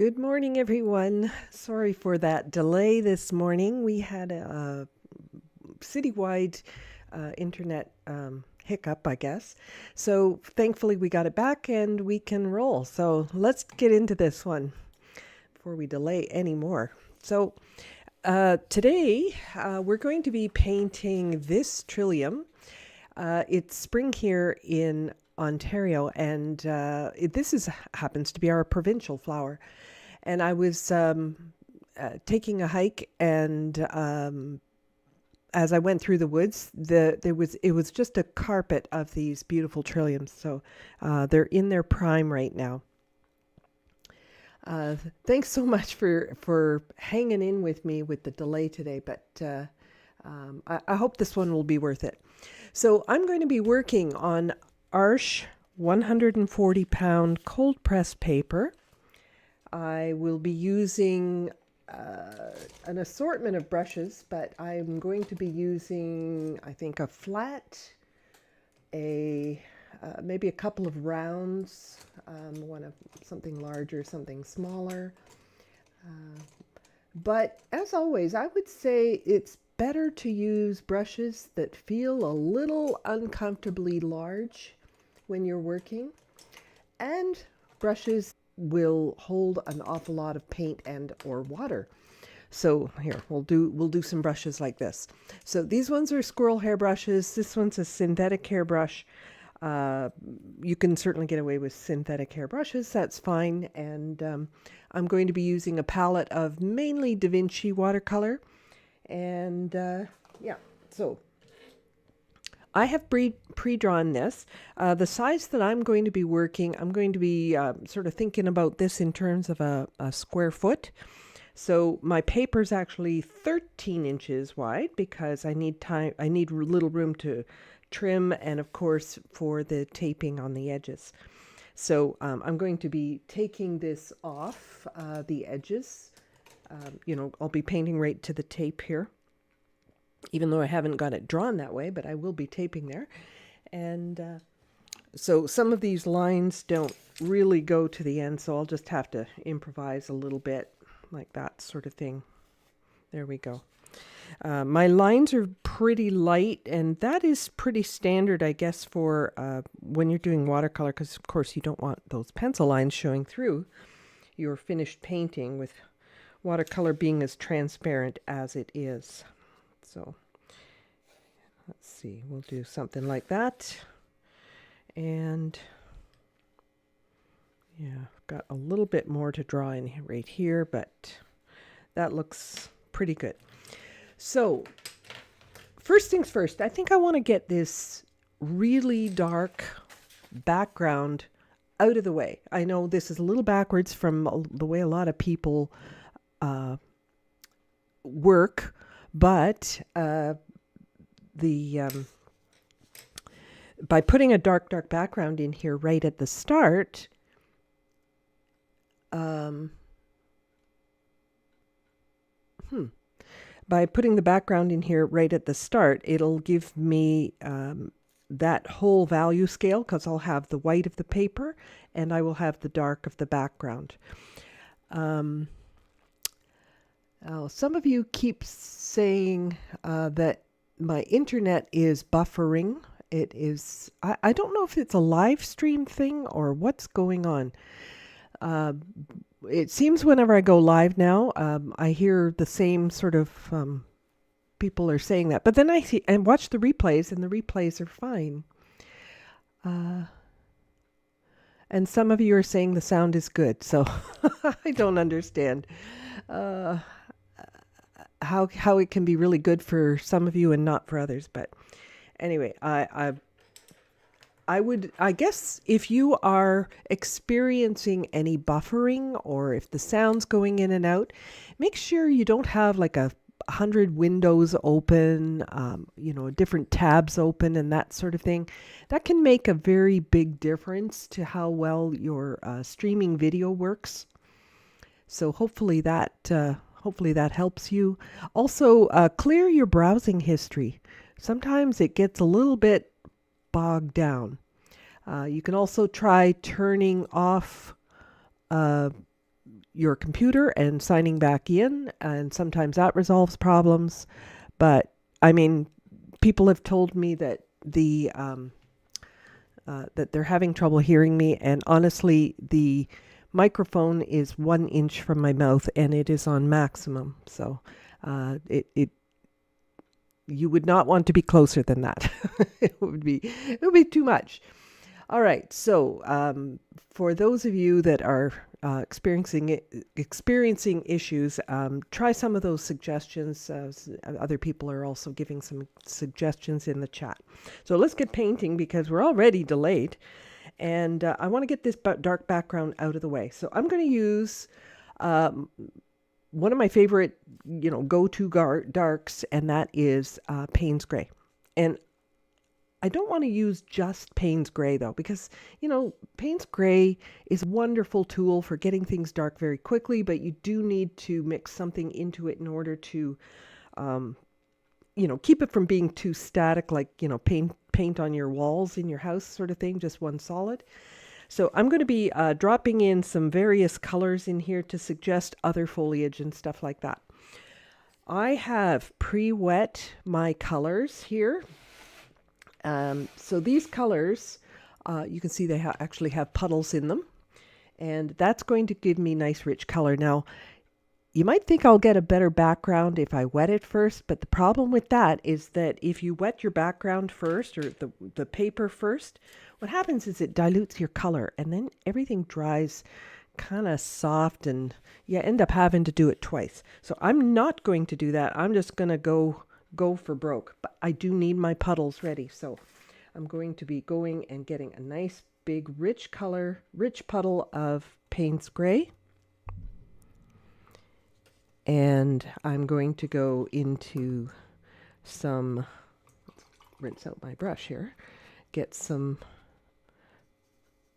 Good morning, everyone. Sorry for that delay this morning. We had a citywide internet hiccup, I guess. So thankfully, we got it back and we can roll. So let's get into this one before we delay anymore. So today, we're going to be painting this trillium. It's spring here in Ontario, and this happens to be our provincial flower. And I was taking a hike, and as I went through the woods, it was just a carpet of these beautiful trilliums. So they're in their prime right now. Thanks so much for hanging in with me with the delay today, but I hope this one will be worth it. So I'm going to be working on Arches 140-pound cold press paper. I will be using an assortment of brushes, but I'm going to be using, I think, a flat, maybe a couple of rounds, something larger, something smaller. But as always, I would say it's better to use brushes that feel a little uncomfortably large when you're working, and brushes will hold an awful lot of paint and or water. So here we'll do some brushes like this. So these ones are squirrel hair brushes. This one's a synthetic hair brush. You can certainly get away with synthetic hair brushes. That's fine. And I'm going to be using a palette of mainly Da Vinci watercolor. And yeah, so I have pre-drawn this. The size that I'm going to be working, I'm going to be sort of thinking about this in terms of a square foot. So my paper is actually 13 inches wide because I need little room to trim, and of course for the taping on the edges. So I'm going to be taking this off the edges. I'll be painting right to the tape here, even though I haven't got it drawn that way, but I will be taping there. And so some of these lines don't really go to the end, so I'll just have to improvise a little bit, like that sort of thing. There we go. My lines are pretty light, and that is pretty standard, I guess, for when you're doing watercolor, because of course you don't want those pencil lines showing through your finished painting, with watercolor being as transparent as it is. So let's see, we'll do something like that. And yeah, I've got a little bit more to draw in right here, but that looks pretty good. So first things first, I think I want to get this really dark background out of the way. I know this is a little backwards from the way a lot of people work, but by putting a dark background in here right at the start, by putting the background in here right at the start, it'll give me that whole value scale, because I'll have the white of the paper and I will have the dark of the background. Some of you keep saying that my internet is buffering. It is, I don't know if it's a live stream thing or what's going on. It seems whenever I go live now, I hear the same sort of people are saying that. But then I see and watch the replays, and the replays are fine. And some of you are saying the sound is good, so I don't understand how it can be really good for some of you and not for others. But anyway, I guess if you are experiencing any buffering, or if the sound's going in and out, make sure you don't have like 100 windows open, different tabs open and that sort of thing. That can make a very big difference to how well your streaming video works. So hopefully that helps you. Also, clear your browsing history. Sometimes it gets a little bit bogged down. You can also try turning off your computer and signing back in, and sometimes that resolves problems. But I mean, people have told me that that they're having trouble hearing me, and honestly, the microphone is 1 inch from my mouth, and it is on maximum. So, it you would not want to be closer than that. it would be too much. All right. So, for those of you that are experiencing issues, try some of those suggestions. Other people are also giving some suggestions in the chat. So let's get painting because we're already delayed, and I want to get this dark background out of the way. So I'm going to use one of my favorite, go-to darks, and that is Payne's Gray. And I don't want to use just Payne's Gray though, because, Payne's Gray is a wonderful tool for getting things dark very quickly, but you do need to mix something into it in order to, keep it from being too static, like, paint on your walls in your house sort of thing, just one solid. So I'm going to be dropping in some various colors in here to suggest other foliage and stuff like that. I have pre-wet my colors here. So these colors, you can see they actually have puddles in them, and that's going to give me nice rich color. Now, you might think I'll get a better background if I wet it first, but the problem with that is that if you wet your background first, or the paper first, what happens is it dilutes your color, and then everything dries kind of soft, and you end up having to do it twice. So I'm not going to do that. I'm just going to go for broke, but I do need my puddles ready. So I'm going to be going and getting a nice big rich puddle of Payne's Gray. And I'm going to go into some, rinse out my brush here, get some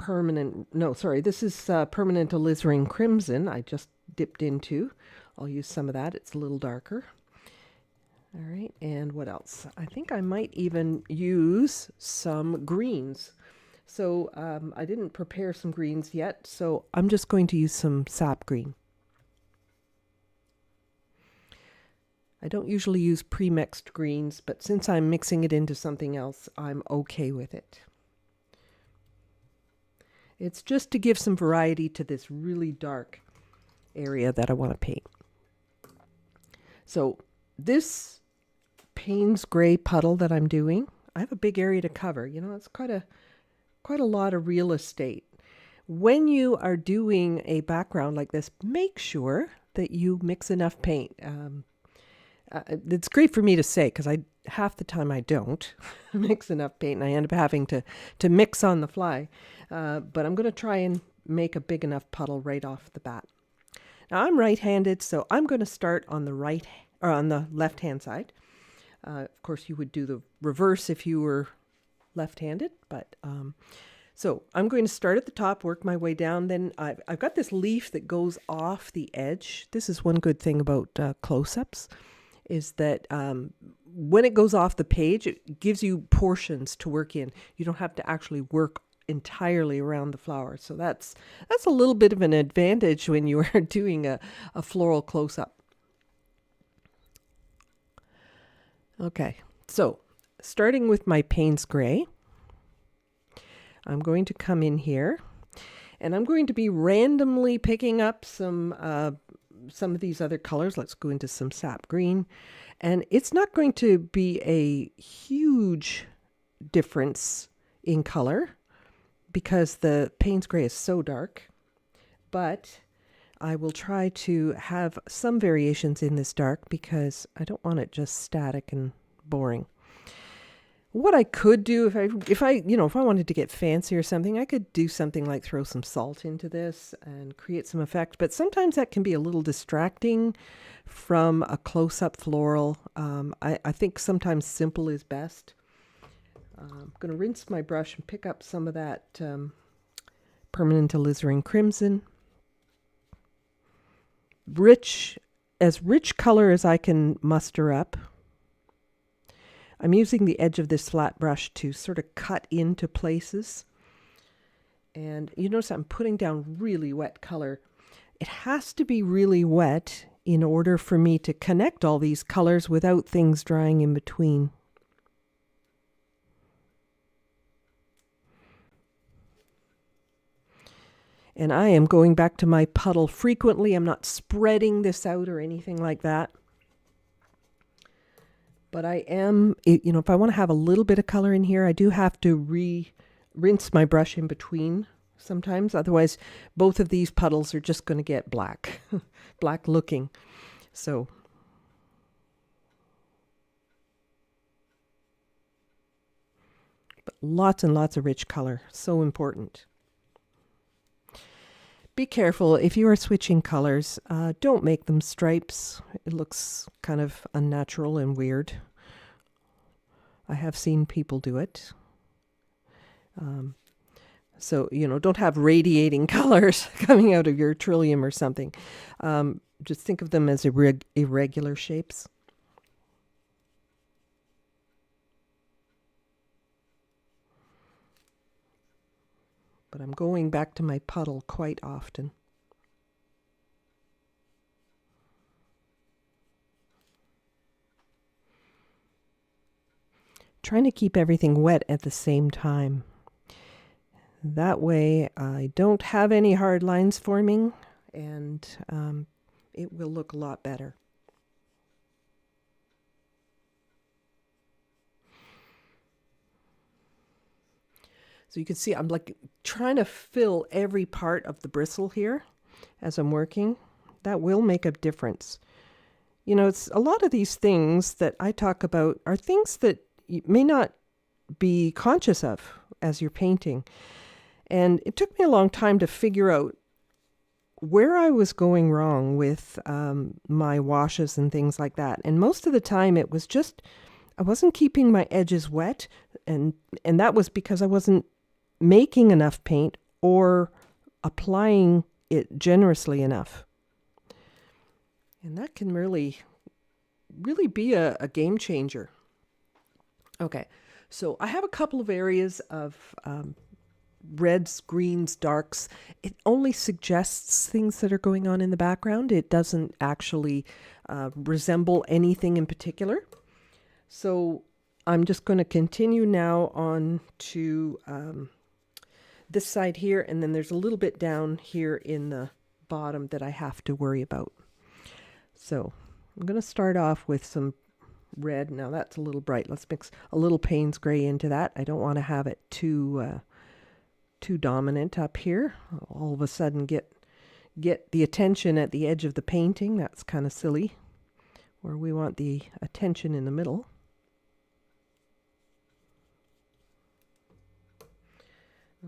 this is permanent alizarin crimson I just dipped into. I'll use some of that. It's a little darker. All right, and what else? I think I might even use some greens. So I didn't prepare some greens yet, so I'm just going to use some sap green. I don't usually use pre-mixed greens, but since I'm mixing it into something else, I'm okay with it. It's just to give some variety to this really dark area that I want to paint. So this Payne's Gray puddle that I'm doing, I have a big area to cover. It's quite a lot of real estate. When you are doing a background like this, make sure that you mix enough paint. It's great for me to say because half the time I don't mix enough paint, and I end up having to mix on the fly. But I'm going to try and make a big enough puddle right off the bat. Now I'm right-handed, so I'm going to start on the left-hand side. Of course, you would do the reverse if you were left-handed, but so I'm going to start at the top, work my way down. Then I've got this leaf that goes off the edge. This is one good thing about close-ups, is that when it goes off the page, it gives you portions to work in. You don't have to actually work entirely around the flower. So that's a little bit of an advantage when you are doing a floral close-up. Okay, so starting with my Payne's Gray, I'm going to come in here, and I'm going to be randomly picking up some of these other colors. Let's go into some sap green, and it's not going to be a huge difference in color because the Payne's Gray is so dark, but I will try to have some variations in this dark because I don't want it just static and boring. What I could do if I wanted to get fancy or something, I could do something like throw some salt into this and create some effect. But sometimes that can be a little distracting from a close-up floral. I think sometimes simple is best. I'm going to rinse my brush and pick up some of that permanent alizarin crimson. As rich color as I can muster up. I'm using the edge of this flat brush to sort of cut into places. And you notice I'm putting down really wet color. It has to be really wet in order for me to connect all these colors without things drying in between. And I am going back to my puddle frequently. I'm not spreading this out or anything like that. But I am, if I want to have a little bit of color in here, I do have to rinse my brush in between sometimes. Otherwise, both of these puddles are just going to get black, black looking. So, but lots and lots of rich color. So important. Be careful if you are switching colors. Don't make them stripes. It looks kind of unnatural and weird. I have seen people do it. So, don't have radiating colors coming out of your trillium or something. Just think of them as irregular shapes. But I'm going back to my puddle quite often. Trying to keep everything wet at the same time. That way I don't have any hard lines forming, and it will look a lot better. So you can see I'm like trying to fill every part of the bristle here as I'm working. That will make a difference. It's a lot of these things that I talk about are things that you may not be conscious of as you're painting. And it took me a long time to figure out where I was going wrong with my washes and things like that. And most of the time it was just, I wasn't keeping my edges wet. And that was because I wasn't making enough paint or applying it generously enough. And that can really be a game changer. Okay, so I have a couple of areas of reds, greens, darks. It only suggests things that are going on in the background. It doesn't actually resemble anything in particular. So I'm just going to continue now on to this side here, and then there's a little bit down here in the bottom that I have to worry about. So I'm going to start off with some red. Now that's a little bright. Let's mix a little Payne's gray into that. I don't want to have it too dominant up here. All of a sudden get the attention at the edge of the painting. That's kind of silly. Where we want the attention in the middle.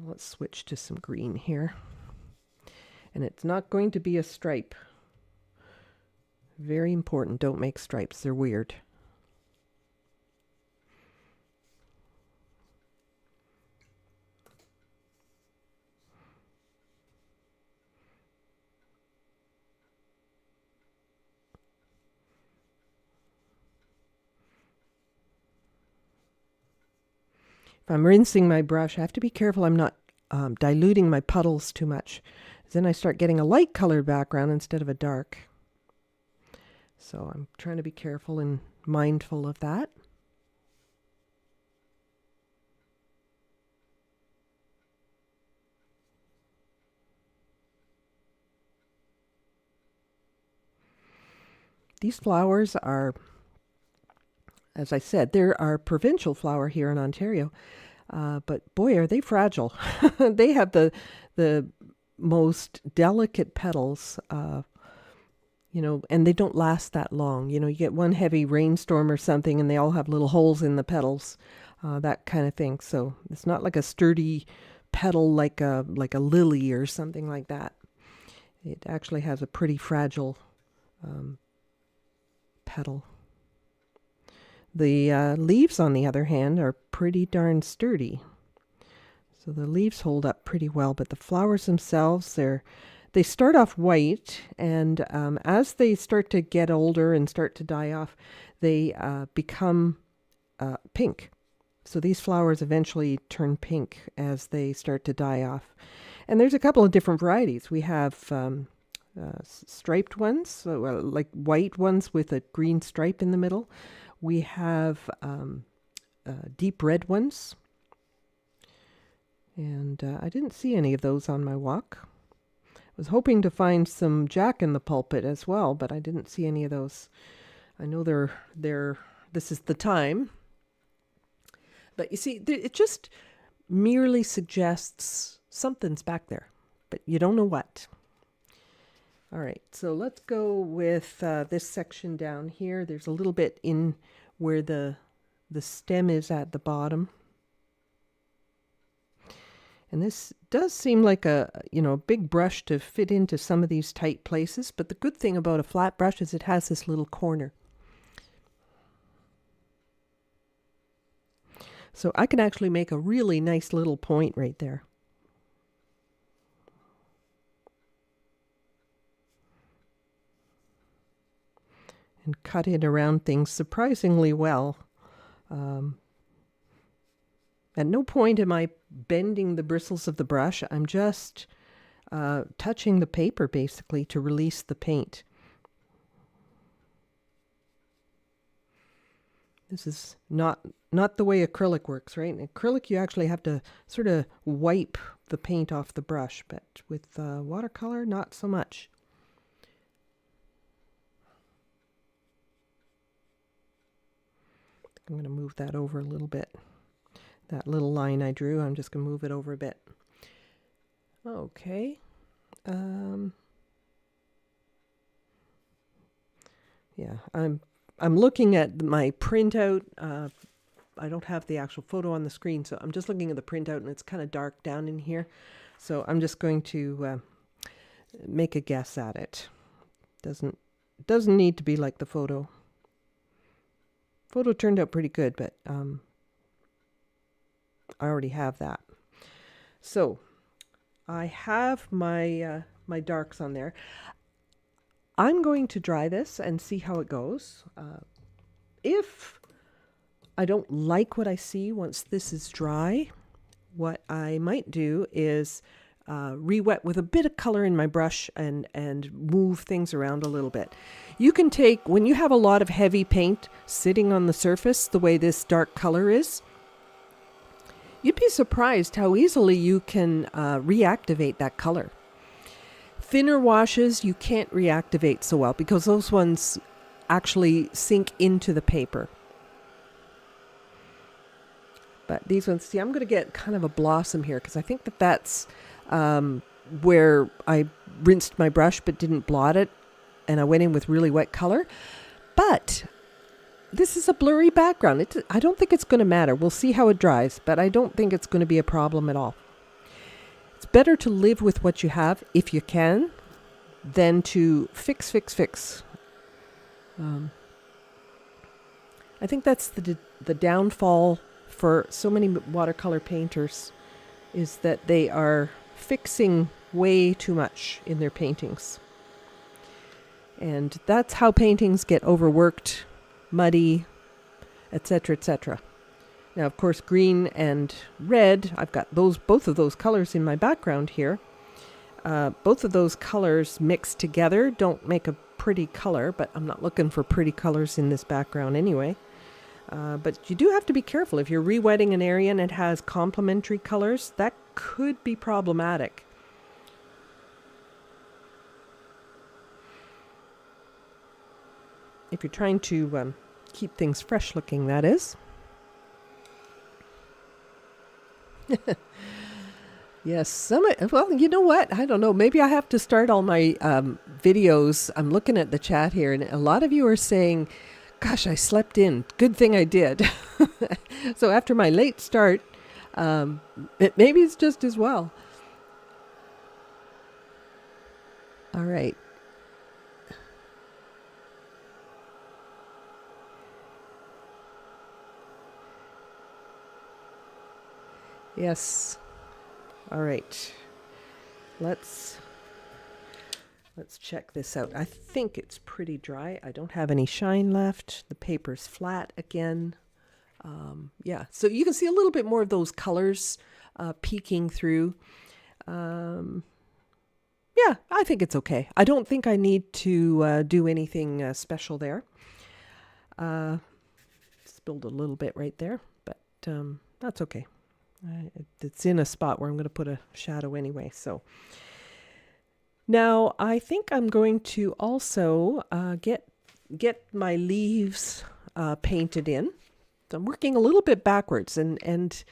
Let's switch to some green here. And it's not going to be a stripe. Very important, don't make stripes, they're weird. If I'm rinsing my brush, I have to be careful I'm not diluting my puddles too much. Then I start getting a light colored background instead of a dark. So I'm trying to be careful and mindful of that. These flowers are, as I said, they're our provincial flower here in Ontario. But boy, are they fragile. They have the most delicate petals, and they don't last that long. You get one heavy rainstorm or something and they all have little holes in the petals, that kind of thing. So it's not like a sturdy petal like a lily or something like that. It actually has a pretty fragile petal. The leaves, on the other hand, are pretty darn sturdy. So the leaves hold up pretty well, but the flowers themselves, they start off white, and as they start to get older and start to die off, they become pink. So these flowers eventually turn pink as they start to die off. And there's a couple of different varieties. We have striped ones, so, like white ones with a green stripe in the middle. We have deep red ones. And I didn't see any of those on my walk. I was hoping to find some Jack in the Pulpit as well, but I didn't see any of those. I know this is the time. But you see, it just merely suggests something's back there, but you don't know what. All right, so let's go with this section down here. There's a little bit in where the stem is at the bottom. And this does seem like a big brush to fit into some of these tight places, but the good thing about a flat brush is it has this little corner. So I can actually make a really nice little point right there. And cut it around things surprisingly well. At no point am I bending the bristles of the brush. I'm just touching the paper basically to release the paint. This is not the way acrylic works, right? In acrylic, you actually have to sort of wipe the paint off the brush, but with watercolor, not so much. I'm going to move that over a little bit. That little line I drew, I'm just going to move it over a bit. Okay. Yeah, I'm looking at my printout. I don't have the actual photo on the screen, so I'm just looking at the printout, and it's kind of dark down in here. So I'm just going to make a guess at it. Doesn't need to be like the photo. Photo turned out pretty good, but I already have that. So I have my my darks on there. I'm going to dry this and see how it goes. If I don't like what I see once this is dry, what I might do is re-wet with a bit of color in my brush and move things around a little bit. You can take, when you have a lot of heavy paint sitting on the surface the way this dark color is, you'd be surprised how easily you can reactivate that color. Thinner washes you can't reactivate so well because those ones actually sink into the paper. But these ones, see, I'm going to get kind of a blossom here because I think that's where I rinsed my brush but didn't blot it, and I went in with really wet color. But this is a blurry background. I don't think it's going to matter. We'll see how it dries, but I don't think it's going to be a problem at all. It's better to live with what you have if you can than to fix. I think that's the downfall for so many watercolor painters, is that they are fixing way too much in their paintings. And that's how paintings get overworked, muddy, etc., etc. Now, of course, green and red, I've got both of those colors in my background here. Both of those colors mixed together don't make a pretty color, but I'm not looking for pretty colors in this background anyway. But you do have to be careful. If you're re-wetting an area and it has complementary colors, that could be problematic. If you're trying to keep things fresh looking, that is. Yes, well, you know what? I don't know. Maybe I have to start all my videos. I'm looking at the chat here, and a lot of you are saying, gosh, I slept in. Good thing I did. So after my late start, maybe it's just as well. All right. Yes. All right. Let's check this out. I think it's pretty dry. I don't have any shine left. The paper's flat again. Yeah, so you can see a little bit more of those colors peeking through. Yeah, I think it's okay. I don't think I need to do anything special there. Uh, Spilled a little bit right there, but that's okay. It's in a spot where I'm going to put a shadow anyway. So now I think I'm going to also get my leaves painted in. So I'm working a little bit backwards, and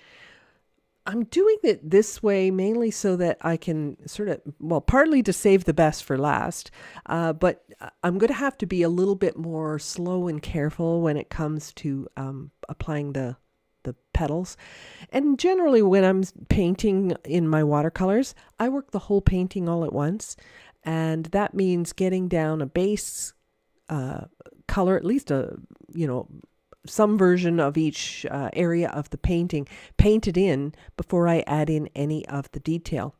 I'm doing it this way mainly so that I can sort of, well, partly to save the best for last, but I'm going to have to be a little bit more slow and careful when it comes to applying the petals. And generally when I'm painting in my watercolors, I work the whole painting all at once. And that means getting down a base color, at least some version of each area of the painting painted in before I add in any of the detail.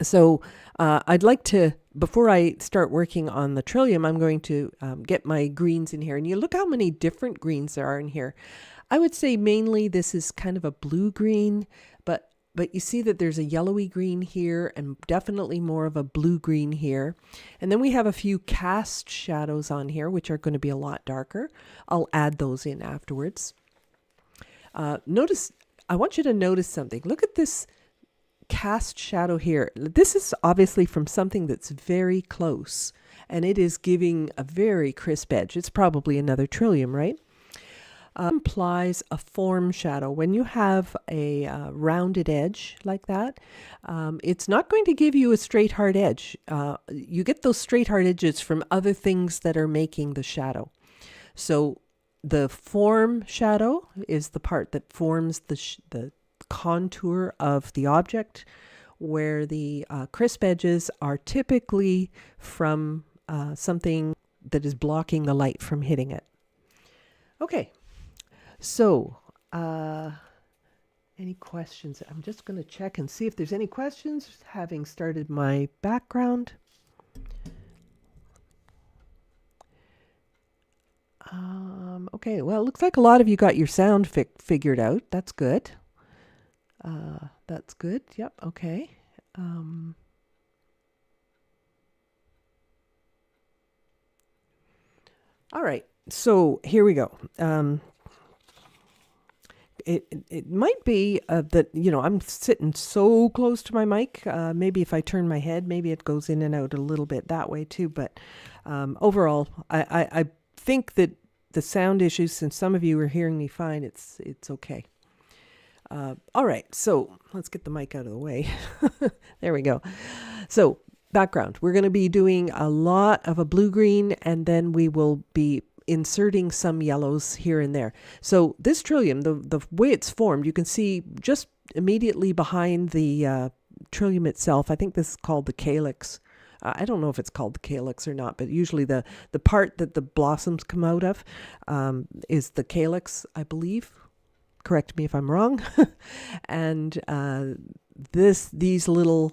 So I'd like to, before I start working on the Trillium, I'm going to get my greens in here. And you look how many different greens there are in here. I would say mainly this is kind of a blue green, but you see that there's a yellowy green here and definitely more of a blue green here. And then we have a few cast shadows on here, which are going to be a lot darker. I'll add those in afterwards. I want you to notice something. Look at this cast shadow here. This is obviously from something that's very close, and it is giving a very crisp edge. It's probably another Trillium, right? Implies a form shadow. When you have a rounded edge like that, it's not going to give you a straight hard edge. You get those straight hard edges from other things that are making the shadow. So the form shadow is the part that forms the contour of the object, where the crisp edges are typically from something that is blocking the light from hitting it. Okay. So, any questions? I'm just going to check and see if there's any questions, having started my background. Okay, well, it looks like a lot of you got your sound figured out. That's good. That's good. Yep, okay. All right, so here we go. It might be that, I'm sitting so close to my mic. Maybe if I turn my head, maybe it goes in and out a little bit that way too. But overall, I think that the sound issues, since some of you are hearing me fine, it's okay. All right, so let's get the mic out of the way. There we go. So background, we're going to be doing a lot of a blue-green, and then we will be inserting some yellows here and there. So this Trillium, the way it's formed, you can see just immediately behind the Trillium itself. I think this is called the calyx. I don't know if it's called the calyx or not, but usually the part that the blossoms come out of is the calyx, I believe. Correct me if I'm wrong. And these little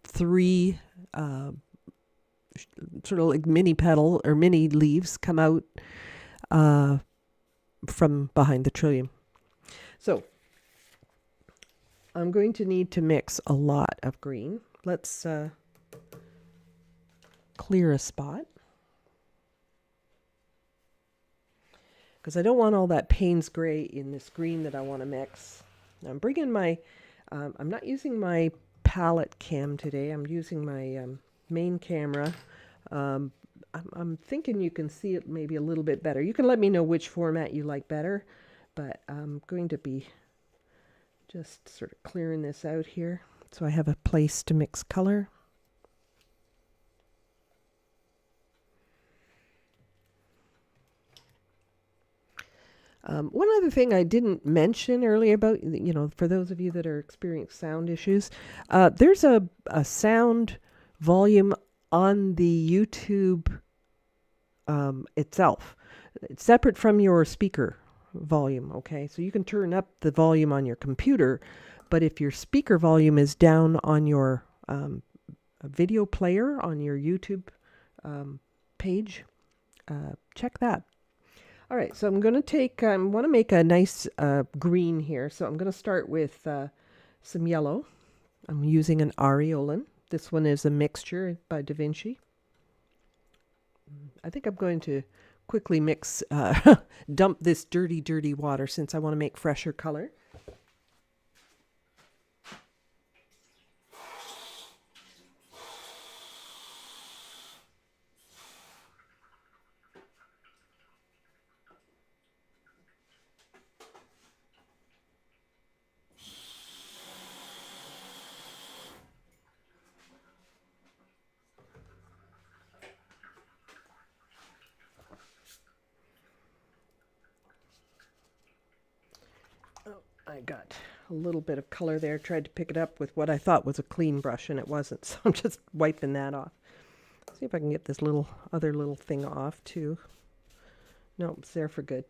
three sort of like mini petal or mini leaves come out from behind the Trillium. So I'm going to need to mix a lot of green. Let's clear a spot, because I don't want all that Payne's gray in this green that I want to mix. Now I'm bringing my, I'm not using my palette cam today. I'm using my main camera. I'm thinking you can see it maybe a little bit better. You can let me know which format you like better, but I'm going to be just sort of clearing this out here so I have a place to mix color. One other thing I didn't mention earlier about, for those of you that are experiencing sound issues, there's a sound volume on the YouTube itself. It's separate from your speaker volume, okay? So you can turn up the volume on your computer, but if your speaker volume is down on your video player on your YouTube page, check that. All right, so I'm going to take, I want to make a nice green here. So I'm going to start with some yellow. I'm using an areolin. This one is a mixture by Da Vinci. I think I'm going to quickly mix, dump this dirty water since I want to make fresher color. I got a little bit of color there. Tried to pick it up with what I thought was a clean brush, and it wasn't. So I'm just wiping that off. See if I can get this other little thing off too. No, it's there for good.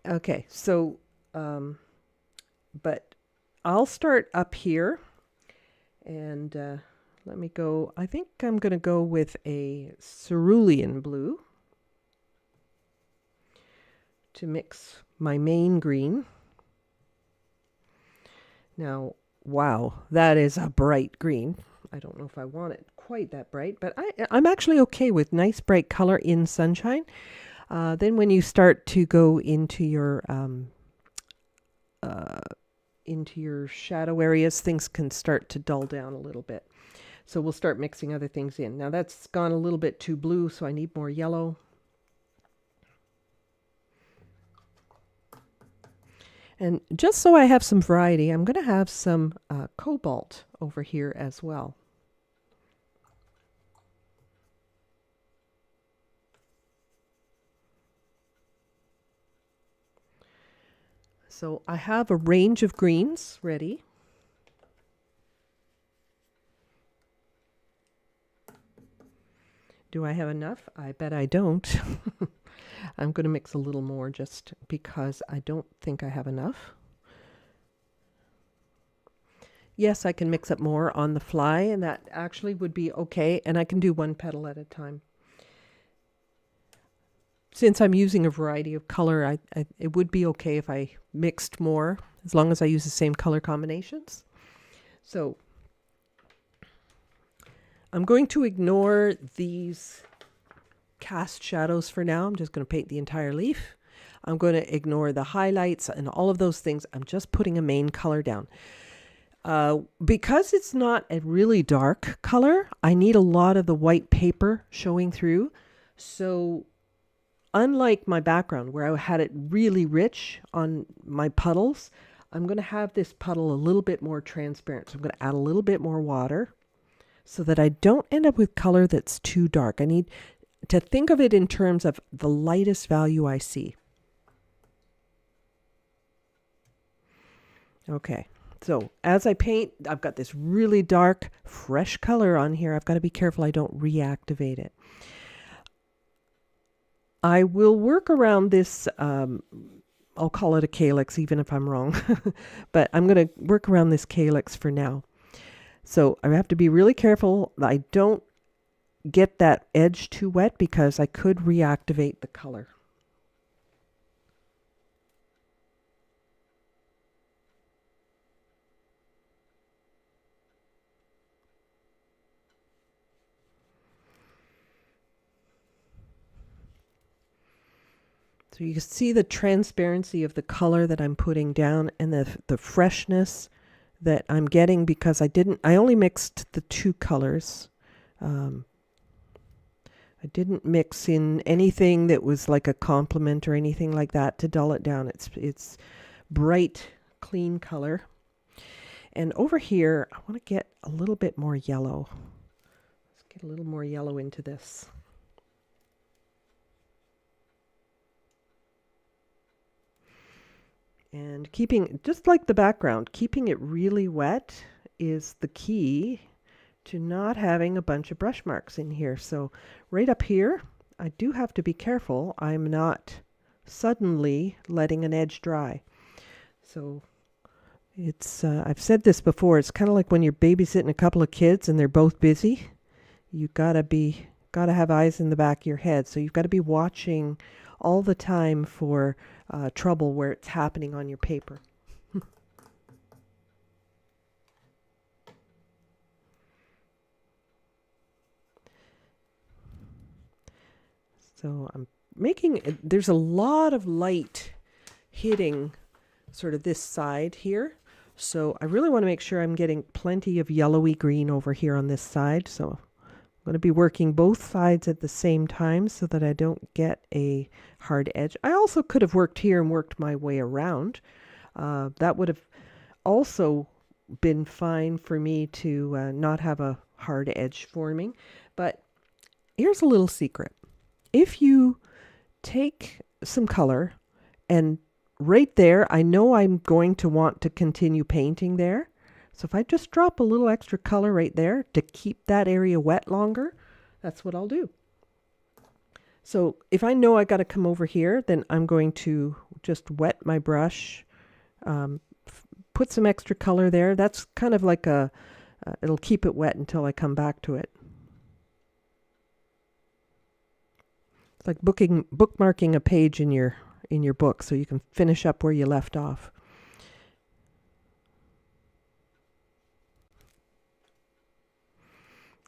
Okay, so, but I'll start up here, and let me go. I think I'm going to go with a cerulean blue to mix my main green. Now, wow, that is a bright green. I don't know if I want it quite that bright, but I'm actually okay with nice bright color in sunshine. Then when you start to go into your shadow areas, things can start to dull down a little bit. So we'll start mixing other things in. Now that's gone a little bit too blue, so I need more yellow. And just so I have some variety, I'm going to have some cobalt over here as well. So I have a range of greens ready. Do I have enough? I bet I don't. I'm going to mix a little more just because I don't think I have enough. Yes, I can mix up more on the fly, and that actually would be okay, and I can do one petal at a time. Since I'm using a variety of color, it would be okay if I mixed more, as long as I use the same color combinations. So I'm going to ignore these cast shadows for now. I'm just going to paint the entire leaf. I'm going to ignore the highlights and all of those things. I'm just putting a main color down. Because it's not a really dark color, I need a lot of the white paper showing through. So unlike my background where I had it really rich on my puddles, I'm going to have this puddle a little bit more transparent. So I'm going to add a little bit more water so that I don't end up with color that's too dark. I need to think of it in terms of the lightest value I see. Okay, so as I paint, I've got this really dark, fresh color on here. I've got to be careful I don't reactivate it. I will work around this, I'll call it a calyx even if I'm wrong, but I'm going to work around this calyx for now. So I have to be really careful that I don't get that edge too wet because I could reactivate the color. So you can see the transparency of the color that I'm putting down and the freshness that I'm getting because I only mixed the two colors. I didn't mix in anything that was like a complement or anything like that to dull it down. It's bright, clean color. And over here, I want to get a little bit more yellow. Let's get a little more yellow into this. And keeping, just like the background, keeping it really wet is the key to not having a bunch of brush marks in here. So right up here, I do have to be careful I'm not suddenly letting an edge dry. So it's, I've said this before, it's kind of like when you're babysitting a couple of kids and they're both busy. You gotta have eyes in the back of your head. So you've got to be watching all the time for trouble where it's happening on your paper. So I'm making, there's a lot of light hitting sort of this side here. So I really want to make sure I'm getting plenty of yellowy green over here on this side. So I'm going to be working both sides at the same time so that I don't get a hard edge. I also could have worked here and worked my way around. That would have also been fine for me to not have a hard edge forming. But here's a little secret. If you take some color and right there, I know I'm going to want to continue painting there. So if I just drop a little extra color right there to keep that area wet longer, that's what I'll do. So if I know I got to come over here, then I'm going to just wet my brush, put some extra color there. That's kind of like it'll keep it wet until I come back to it. It's like bookmarking a page in your book so you can finish up where you left off.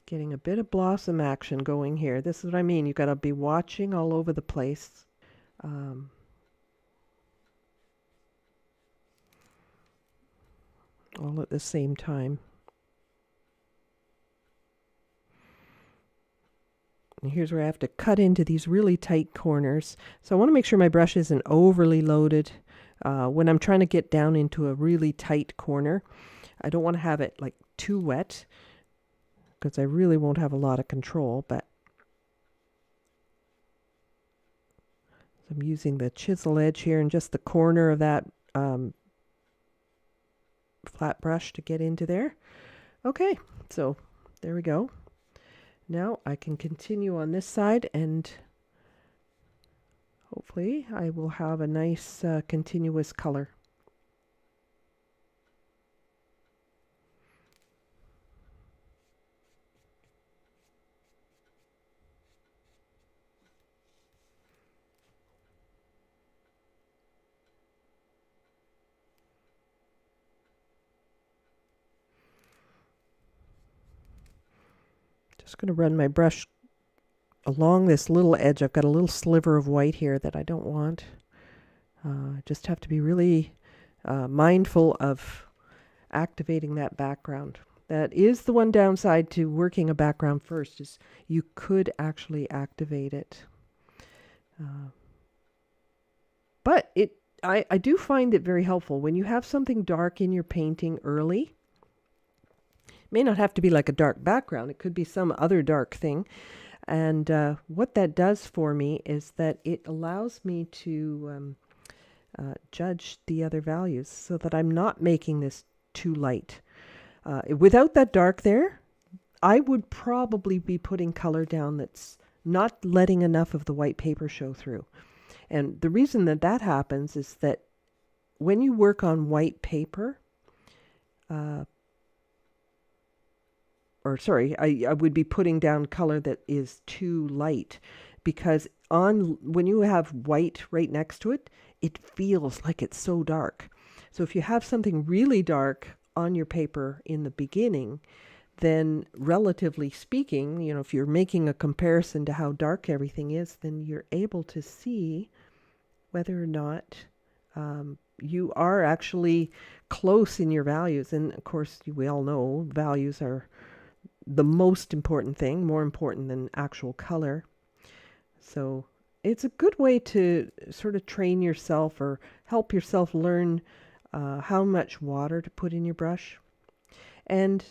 Getting a bit of blossom action going here. This is what I mean. You've got to be watching all over the place. All at the same time. And here's where I have to cut into these really tight corners. So I want to make sure my brush isn't overly loaded when I'm trying to get down into a really tight corner. I don't want to have it like too wet because I really won't have a lot of control, but I'm using the chisel edge here and just the corner of that flat brush to get into there. Okay, so there we go. Now I can continue on this side and hopefully I will have a nice continuous color. Just going to run my brush along this little edge. I've got a little sliver of white here that I don't want. Just have to be really mindful of activating that background. That is the one downside to working a background first, is you could actually activate it. But I do find it very helpful when you have something dark in your painting early. It may not have to be like a dark background. It could be some other dark thing. And what that does for me is that it allows me to judge the other values so that I'm not making this too light. Without that dark there, I would probably be putting color down that's not letting enough of the white paper show through. And the reason that that happens is that when you work on white paper, I would be putting down color that is too light, because when you have white right next to it, it feels like it's so dark. So if you have something really dark on your paper in the beginning, then relatively speaking, if you're making a comparison to how dark everything is, then you're able to see whether or not you are actually close in your values. And of course, we all know values are the most important thing, more important than actual color. So it's a good way to sort of train yourself or help yourself learn how much water to put in your brush. And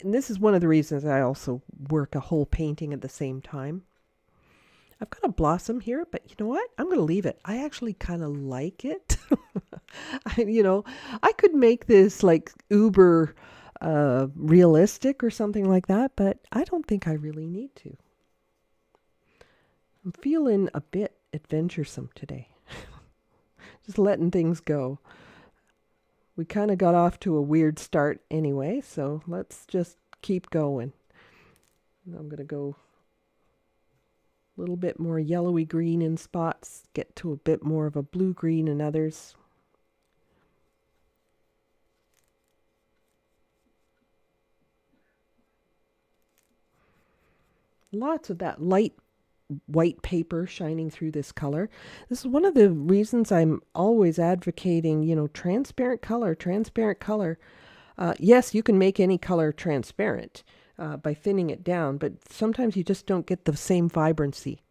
this is one of the reasons I also work a whole painting at the same time. I've got a blossom here, but you know what? I'm going to leave it. I actually kind of like it. I could make this like uber realistic or something like that, but I don't think I really need to. I'm feeling a bit adventuresome today. Just letting things go. We kind of got off to a weird start anyway, so let's just keep going. I'm going to go a little bit more yellowy green in spots, get to a bit more of a blue green in others. Lots of that light white paper shining through this color. This is one of the reasons I'm always advocating, transparent color, transparent color. Yes, you can make any color transparent by thinning it down, but sometimes you just don't get the same vibrancy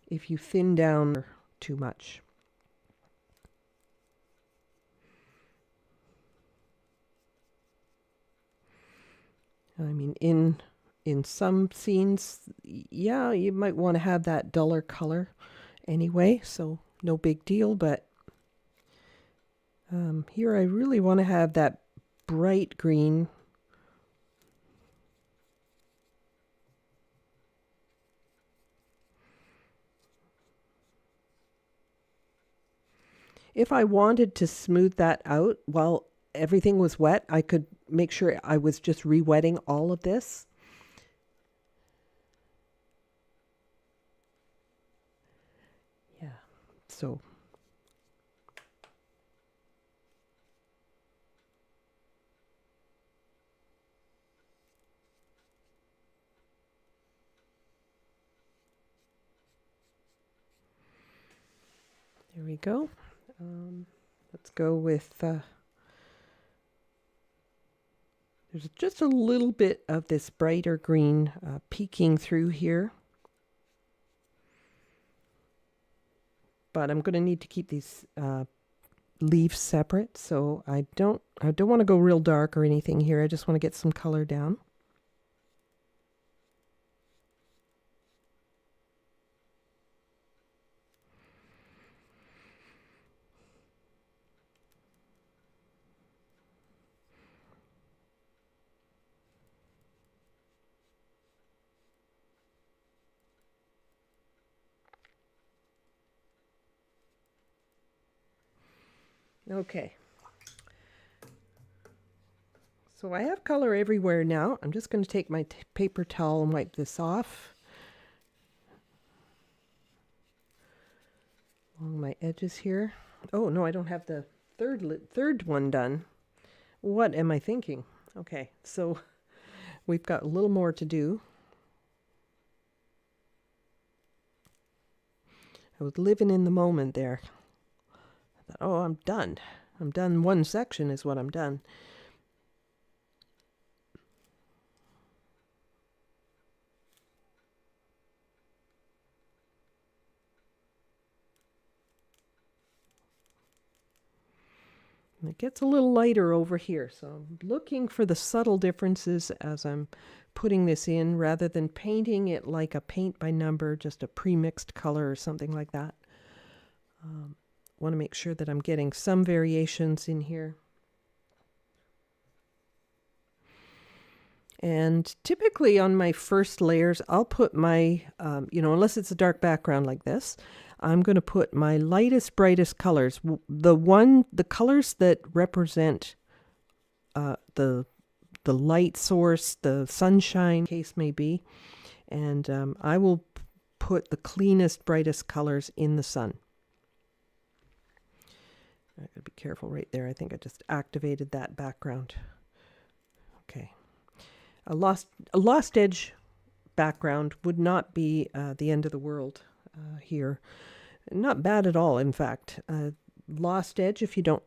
if you thin down too much. I mean, in some scenes, yeah, you might want to have that duller color anyway, so no big deal, but here I really want to have that bright green. If I wanted to smooth that out while everything was wet, I could make sure I was just re-wetting all of this. Yeah, so there we go. Let's go with, there's just a little bit of this brighter green peeking through here. But I'm going to need to keep these leaves separate, so I don't want to go real dark or anything here. I just want to get some color down. Okay. So I have color everywhere now. I'm just going to take my paper towel and wipe this off along my edges here. Oh, no, I don't have the third one done. What am I thinking? Okay, so we've got a little more to do. I was living in the moment there. I thought, oh, I'm done. I'm done. One section is what I'm done. And it gets a little lighter over here, so I'm looking for the subtle differences as I'm putting this in rather than painting it like a paint by number, just a pre-mixed color or something like that. Want to make sure that I'm getting some variations in here. And typically on my first layers, I'll put my, unless it's a dark background like this, I'm going to put my lightest, brightest colors. The colors that represent the light source, the sunshine, case may be. And I will put the cleanest, brightest colors in the sun. I gotta be careful right there. I think I just activated that background. Okay. A lost edge background would not be the end of the world here. Not bad at all, in fact. Lost edge, if you're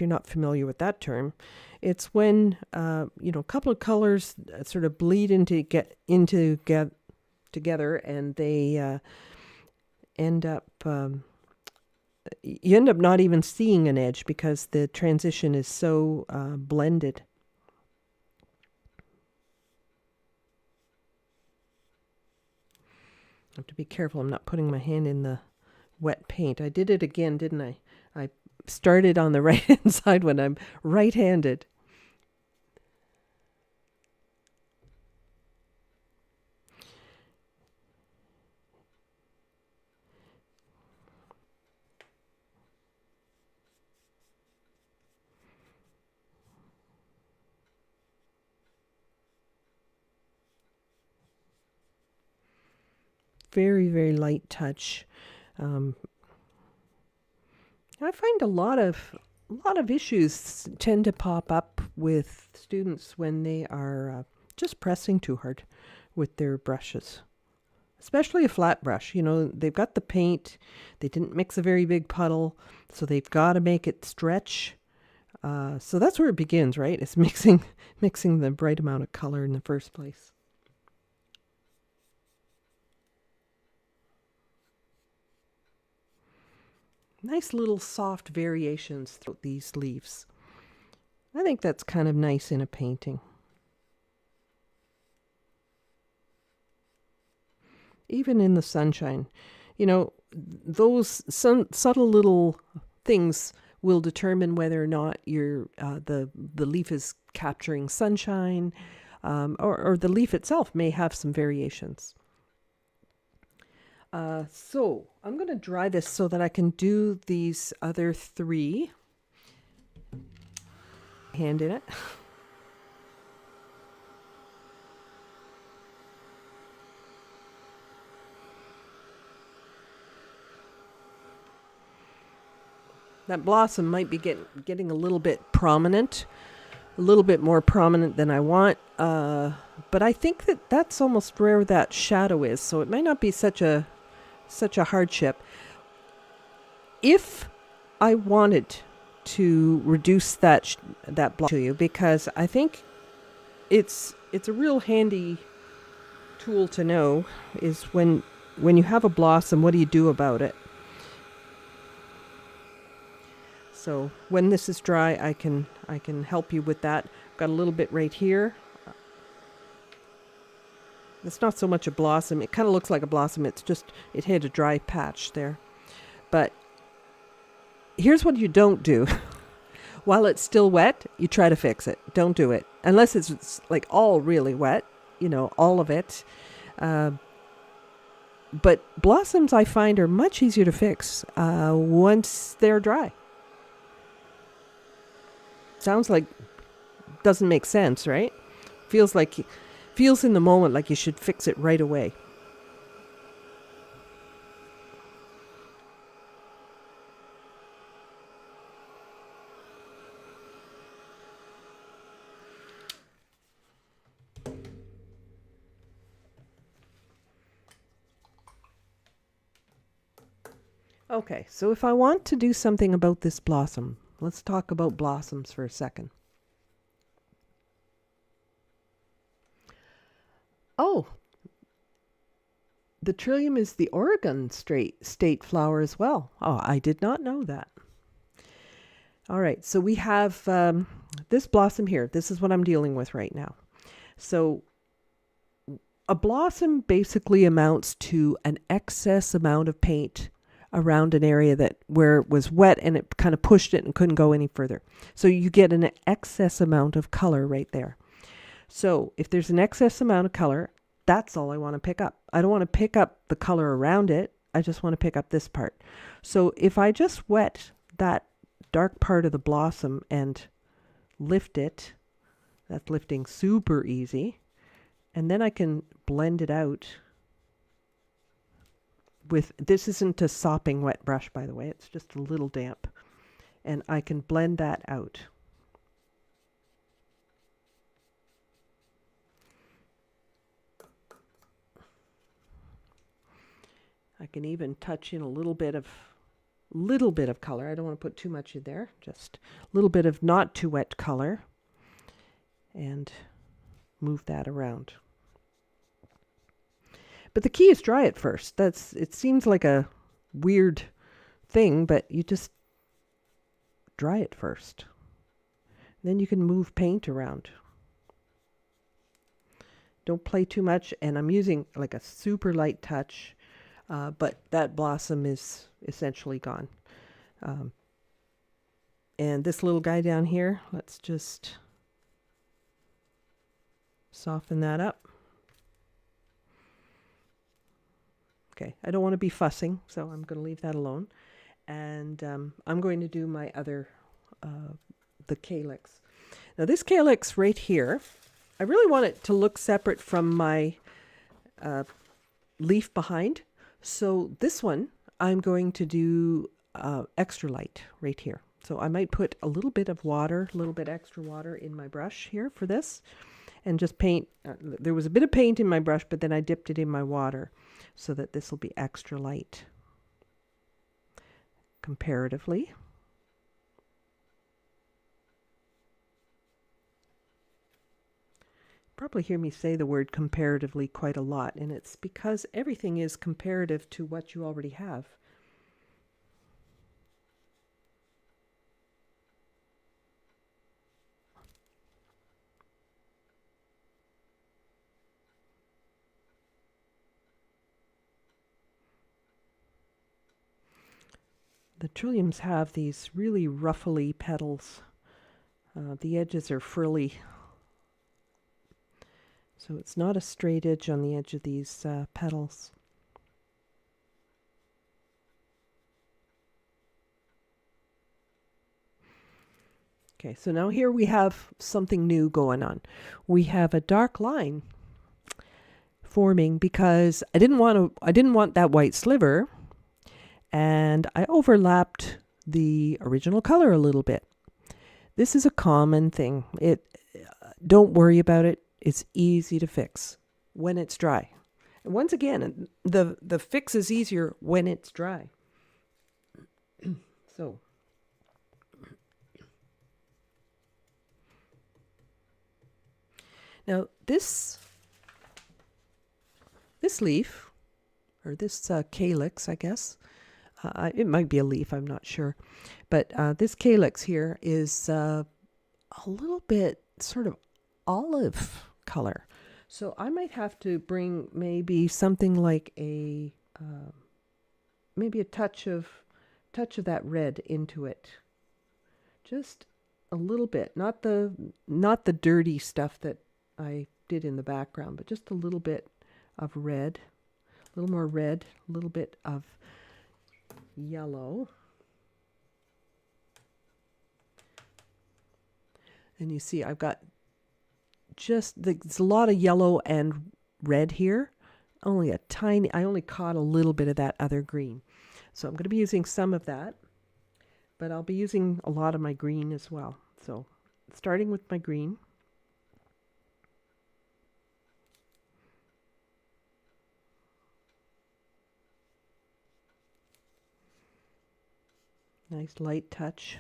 not familiar with that term, it's when a couple of colors sort of bleed together, and they end up. You end up not even seeing an edge because the transition is so blended. I have to be careful I'm not putting my hand in the wet paint. I did it again, didn't I? I started on the right-hand side when I'm right-handed. Very, very light touch. I find a lot of issues tend to pop up with students when they are just pressing too hard with their brushes. especially a flat brush. You know, they've got the paint, they didn't mix a very big puddle, so they've got to make it stretch. So that's where it begins, right? It's mixing the right amount of color in the first place. Nice little soft variations throughout these leaves. I think that's kind of nice in a painting. Even in the sunshine, you know, those subtle little things will determine whether or not the leaf is capturing sunshine, or the leaf itself may have some variations. So I'm going to dry this so that I can do these other three. Hand in it. That blossom might be getting a little bit prominent, a little bit more prominent than I want. But I think that's almost where that shadow is, so it might not be such a hardship. If I wanted to reduce that block to you, because I think it's a real handy tool to know, is when you have a blossom, what do you do about it? So when this is dry, I can help you with that. I've got a little bit right here. It's not so much a blossom. It kind of looks like a blossom. It's just, it hit a dry patch there. But here's what you don't do. While it's still wet, you try to fix it. Don't do it. Unless it's like all really wet, you know, all of it. But blossoms, I find, are much easier to fix once they're dry. Sounds like, doesn't make sense, right? Feels in the moment like you should fix it right away. Okay, so if I want to do something about this blossom, let's talk about blossoms for a second. Oh, the trillium is the Oregon state flower as well. Oh, I did not know that. All right, so we have this blossom here. This is what I'm dealing with right now. So a blossom basically amounts to an excess amount of paint around an area where it was wet and it kind of pushed it and couldn't go any further. So you get an excess amount of color right there. So if there's an excess amount of color, that's all I want to pick up. I don't want to pick up the color around it. I just want to pick up this part. So if I just wet that dark part of the blossom and lift it, that's lifting super easy. And then I can blend it out with, this isn't a sopping wet brush, by the way. It's just a little damp. And I can blend that out. I can even touch in a little bit of color. I don't want to put too much in there. Just a little bit of not too wet color. And move that around. But the key is dry it first. It seems like a weird thing, but you just dry it first. Then you can move paint around. Don't play too much, and I'm using like a super light touch, but that blossom is essentially gone. And this little guy down here, let's just soften that up. Okay, I don't want to be fussing, so I'm going to leave that alone. And I'm going to do my other, the calyx. Now this calyx right here, I really want it to look separate from my leaf behind. So this one, I'm going to do extra light right here. So I might put a little bit of water, a little bit extra water in my brush here for this. And just paint. There was a bit of paint in my brush, but then I dipped it in my water. so that this will be extra light comparatively. Probably hear me say the word comparatively quite a lot, and it's because everything is comparative to what you already have. The trilliums have these really ruffly petals. The edges are frilly. So it's not a straight edge on the edge of these petals. Okay, so now here we have something new going on. We have a dark line forming because I didn't want that white sliver, and I overlapped the original color a little bit. This is a common thing. Don't worry about it. It's easy to fix when it's dry. And once again, the fix is easier when it's dry. So now this leaf, or this calyx, I guess, it might be a leaf, I'm not sure, but this calyx here is a little bit sort of olive color. So I might have to bring maybe something like maybe a touch of that red into it. Just a little bit, not the dirty stuff that I did in the background, but just a little bit of red, a little more red, a little bit of yellow. And you see I've got there's a lot of yellow and red here. I only caught a little bit of that other green. So I'm going to be using some of that, but I'll be using a lot of my green as well. So starting with my green. Nice light touch.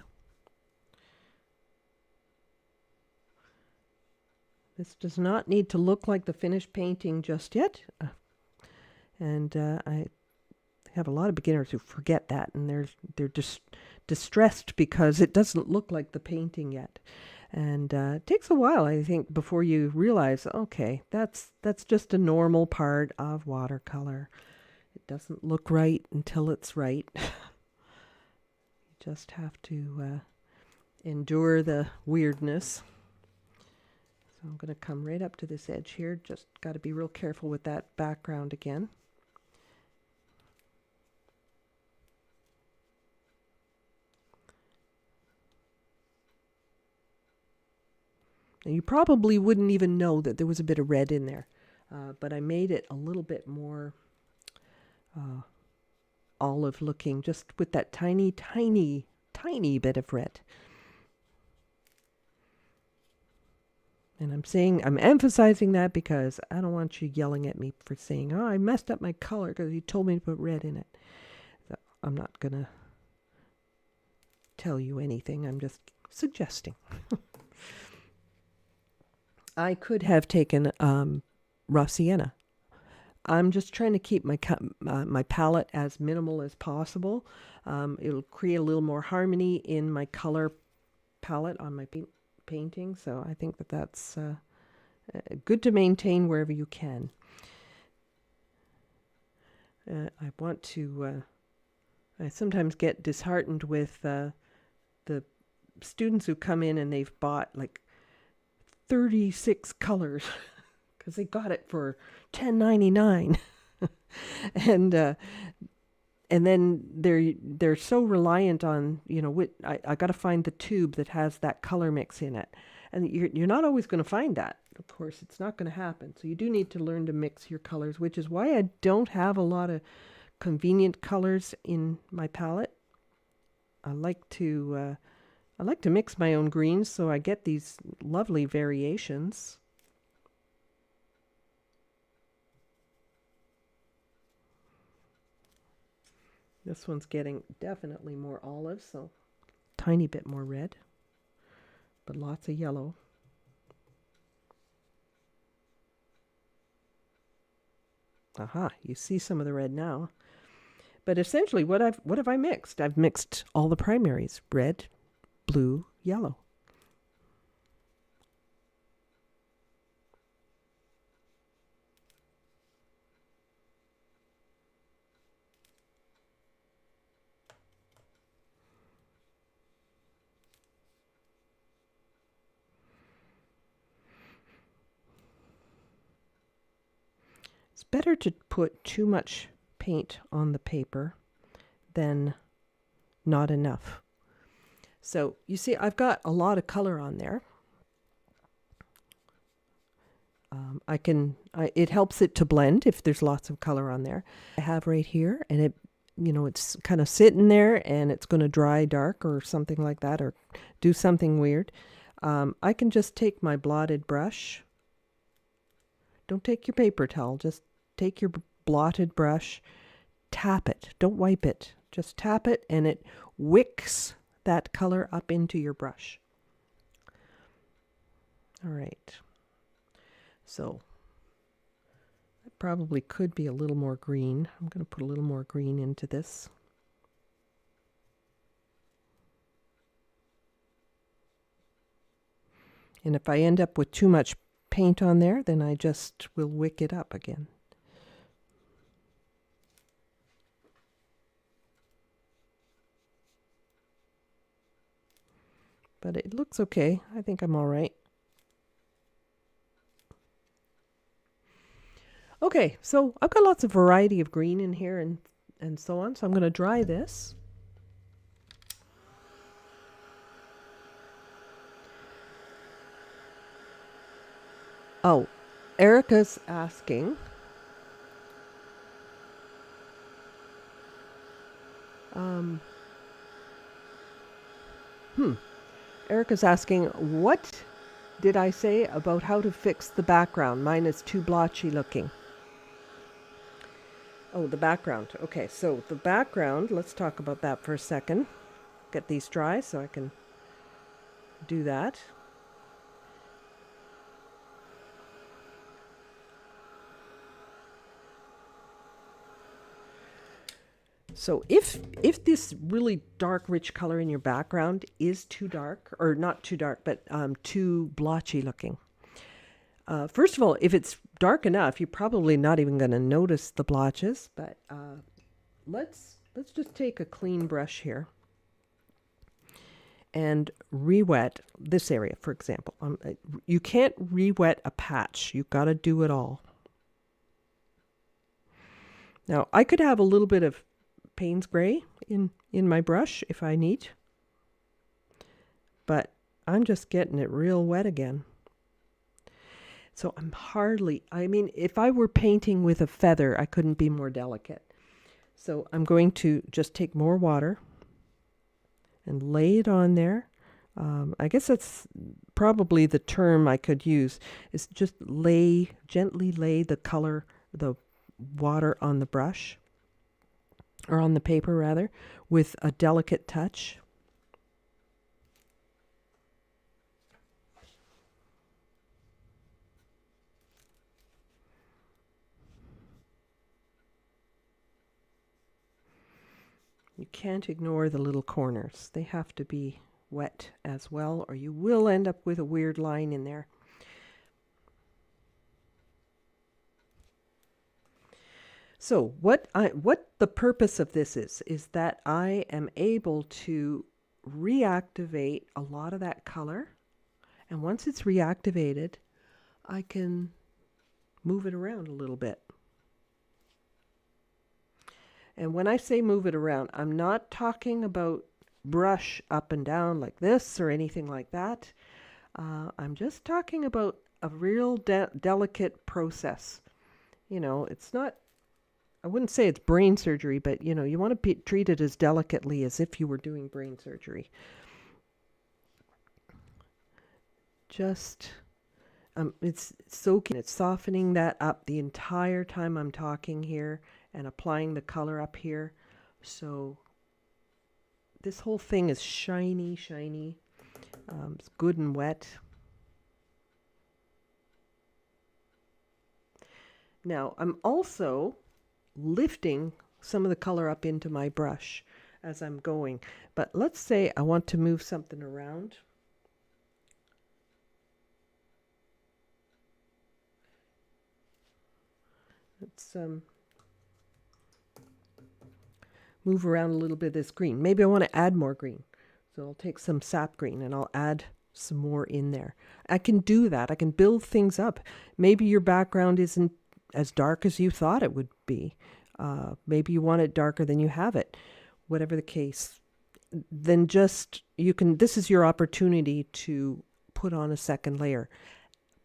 This does not need to look like the finished painting just yet. I have a lot of beginners who forget that, and they're just distressed because it doesn't look like the painting yet. And it takes a while, I think, before you realize, okay, that's just a normal part of watercolor. It doesn't look right until it's right. You just have to endure the weirdness. So I'm going to come right up to this edge here. Just got to be real careful with that background again. Now you probably wouldn't even know that there was a bit of red in there, but I made it a little bit more olive looking, just with that tiny, tiny, tiny bit of red. And I'm emphasizing that because I don't want you yelling at me for saying, oh, I messed up my color because you told me to put red in it. So I'm not going to tell you anything. I'm just suggesting. I could have taken raw sienna. I'm just trying to keep my palette as minimal as possible. It'll create a little more harmony in my color palette on my painting, so I think that's good to maintain wherever you can. I want to. I sometimes get disheartened with the students who come in and they've bought like 36 colors because they got it for $10.99, and then they're so reliant on, I got to find the tube that has that color mix in it, and you're not always going to find that. Of course, it's not going to happen. So you do need to learn to mix your colors, which is why I don't have a lot of convenient colors in my palette. I like to mix my own greens, so I get these lovely variations. This one's getting definitely more olive, so tiny bit more red, but lots of yellow. Aha, you see some of the red now. But essentially what have I mixed? I've mixed all the primaries, red, blue, yellow. It's better to put too much paint on the paper than not enough. So you see, I've got a lot of color on there. It helps it to blend if there's lots of color on there. I have right here, and it, it's kind of sitting there, and it's going to dry dark or something like that, or do something weird. I can just take my blotted brush. Don't take your paper towel, just take your blotted brush, tap it. Don't wipe it. Just tap it, and it wicks that color up into your brush. All right. So I probably could be a little more green. I'm going to put a little more green into this. And if I end up with too much paint on there, then I just will wick it up again. But it looks okay. I think I'm all right. Okay, so I've got lots of variety of green in here and so on. So I'm going to dry this. Oh, Erica's asking. Erica's asking, what did I say about how to fix the background? Mine is too blotchy looking. Oh, the background. Okay, so the background, let's talk about that for a second. Get these dry so I can do that. So if this really dark, rich color in your background is too dark, or not too dark, but too blotchy looking, first of all, if it's dark enough, you're probably not even going to notice the blotches. But let's just take a clean brush here and re-wet this area, for example. You can't re-wet a patch. You've got to do it all. Now, I could have a little bit of Payne's gray in my brush if I need, but I'm just getting it real wet again. So if I were painting with a feather, I couldn't be more delicate. So I'm going to just take more water and lay it on there. I guess that's probably the term I could use, is just gently lay the water on the brush, or on the paper rather, with a delicate touch. You can't ignore the little corners. They have to be wet as well, or you will end up with a weird line in there. So what the purpose of this is that I am able to reactivate a lot of that color, and once it's reactivated, I can move it around a little bit. And when I say move it around, I'm not talking about brush up and down like this or anything like that. I'm just talking about a real delicate process. It's not, I wouldn't say it's brain surgery, but you want to treat it as delicately as if you were doing brain surgery. Just, it's soaking, it's softening that up the entire time I'm talking here and applying the color up here. So this whole thing is shiny, shiny. It's good and wet. Now I'm also lifting some of the color up into my brush as I'm going. But let's say I want to move something around. Let's move around a little bit of this green. Maybe I want to add more green. So I'll take some sap green and I'll add some more in there. I can do that. I can build things up. Maybe your background isn't as dark as you thought it would be. Maybe you want it darker than you have it. Whatever the case, then just this is your opportunity to put on a second layer.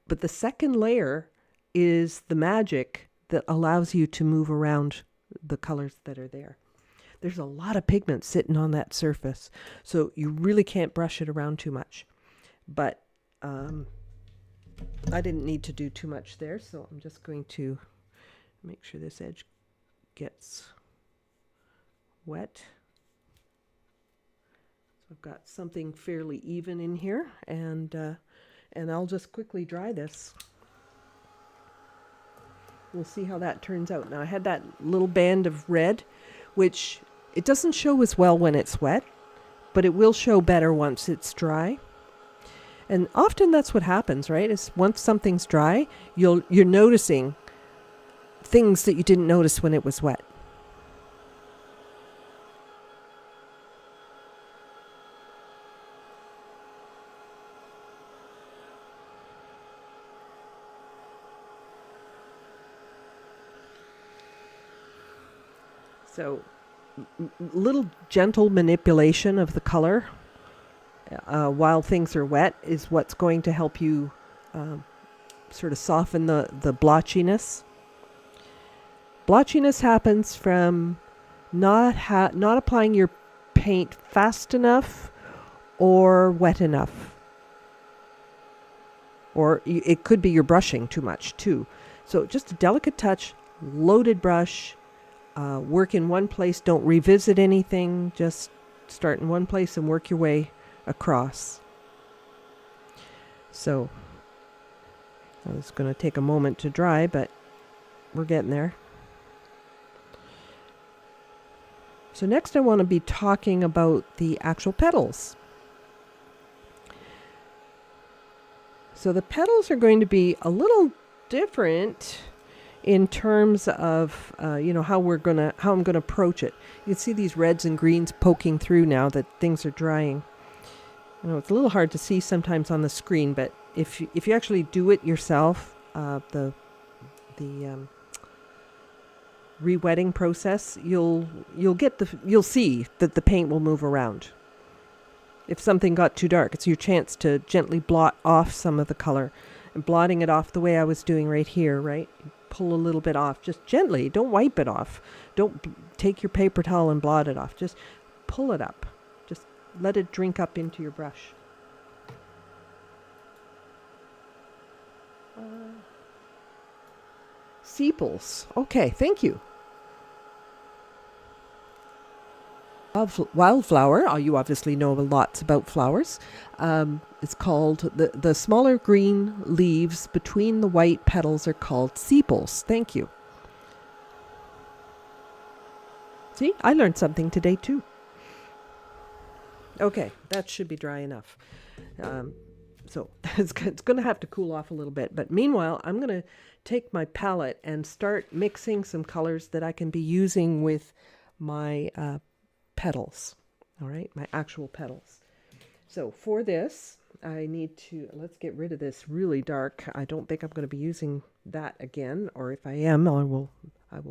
But the second layer is the magic that allows you to move around the colors that are there. There's a lot of pigment sitting on that surface, so you really can't brush it around too much. But I didn't need to do too much there, so I'm just going to make sure this edge gets wet. So I've got something fairly even in here, and I'll just quickly dry this. We'll see how that turns out. Now I had that little band of red, which it doesn't show as well when it's wet, but it will show better once it's dry. And often that's what happens, right? Is once something's dry, you're noticing things that you didn't notice when it was wet. So little gentle manipulation of the color while things are wet is what's going to help you sort of soften the blotchiness. Blotchiness happens from not applying your paint fast enough or wet enough. Or it could be you're brushing too much too. So just a delicate touch, loaded brush. Work in one place, don't revisit anything, just start in one place and work your way across. So it's going to take a moment to dry, but we're getting there. So next I want to be talking about the actual petals. So the petals are going to be a little different in terms of how I'm gonna approach it. You can see these reds and greens poking through now that things are drying. It's a little hard to see sometimes on the screen, but if you actually do it yourself, the re-wetting process, you'll see that the paint will move around. If something got too dark, it's your chance to gently blot off some of the color, and blotting it off the way I was doing right here, right? Pull a little bit off, just gently. Don't wipe it off. Don't take your paper towel and blot it off. Just pull it up. Just let it drink up into your brush. Sepals. Okay, thank you. Wildflower. You obviously know lots about flowers. It's called, the smaller green leaves between the white petals are called sepals. Thank you. See, I learned something today too. Okay, that should be dry enough. So it's going to have to cool off a little bit. But meanwhile, I'm going to take my palette and start mixing some colors that I can be using with my petals. All right, my actual petals. So for this, I need to, let's get rid of this really dark. I don't think I'm going to be using that again, or if I am, I will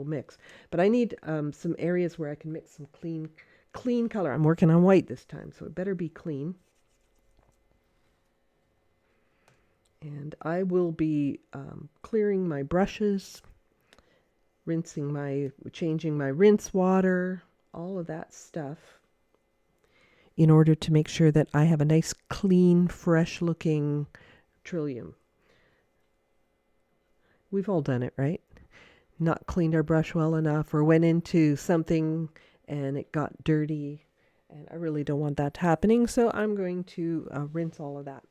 mix. But I need some areas where I can mix some clean color. I'm working on white this time, so it better be clean. And I will be clearing my brushes, changing my rinse water, all of that stuff, in order to make sure that I have a nice, clean, fresh-looking Trillium. We've all done it, right? Not cleaned our brush well enough, or went into something and it got dirty, and I really don't want that happening, so I'm going to rinse all of that.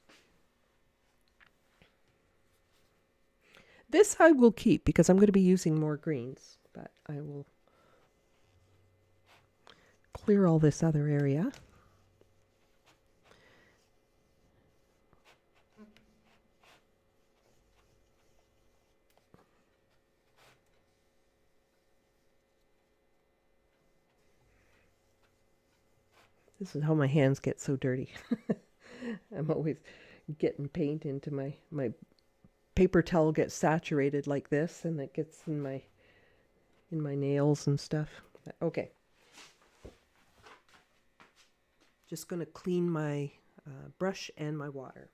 This I will keep because I'm going to be using more greens, but I will clear all this other area. This is how my hands get so dirty. I'm always getting paint into my paper towel gets saturated like this, and it gets in my nails and stuff. Okay. Just going to clean my brush and my water.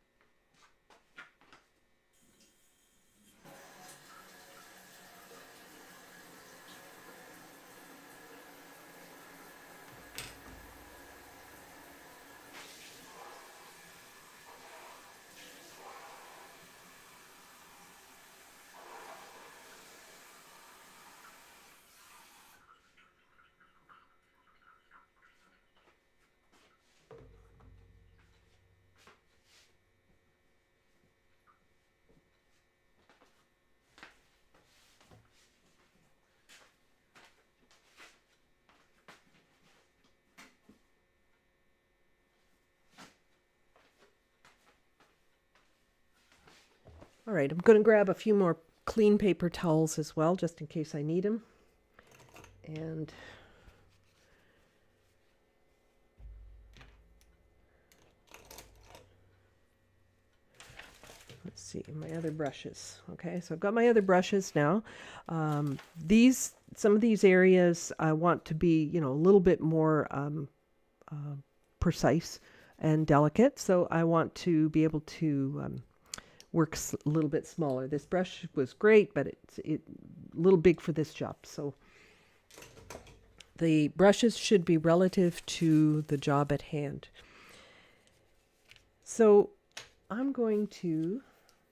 All right, I'm going to grab a few more clean paper towels as well, just in case I need them. And let's see, my other brushes. Okay, so I've got my other brushes now. Some of these areas I want to be, a little bit more precise and delicate. So I want to be able to work a little bit smaller. This brush was great, but it's a little big for this job. So the brushes should be relative to the job at hand. So I'm going to,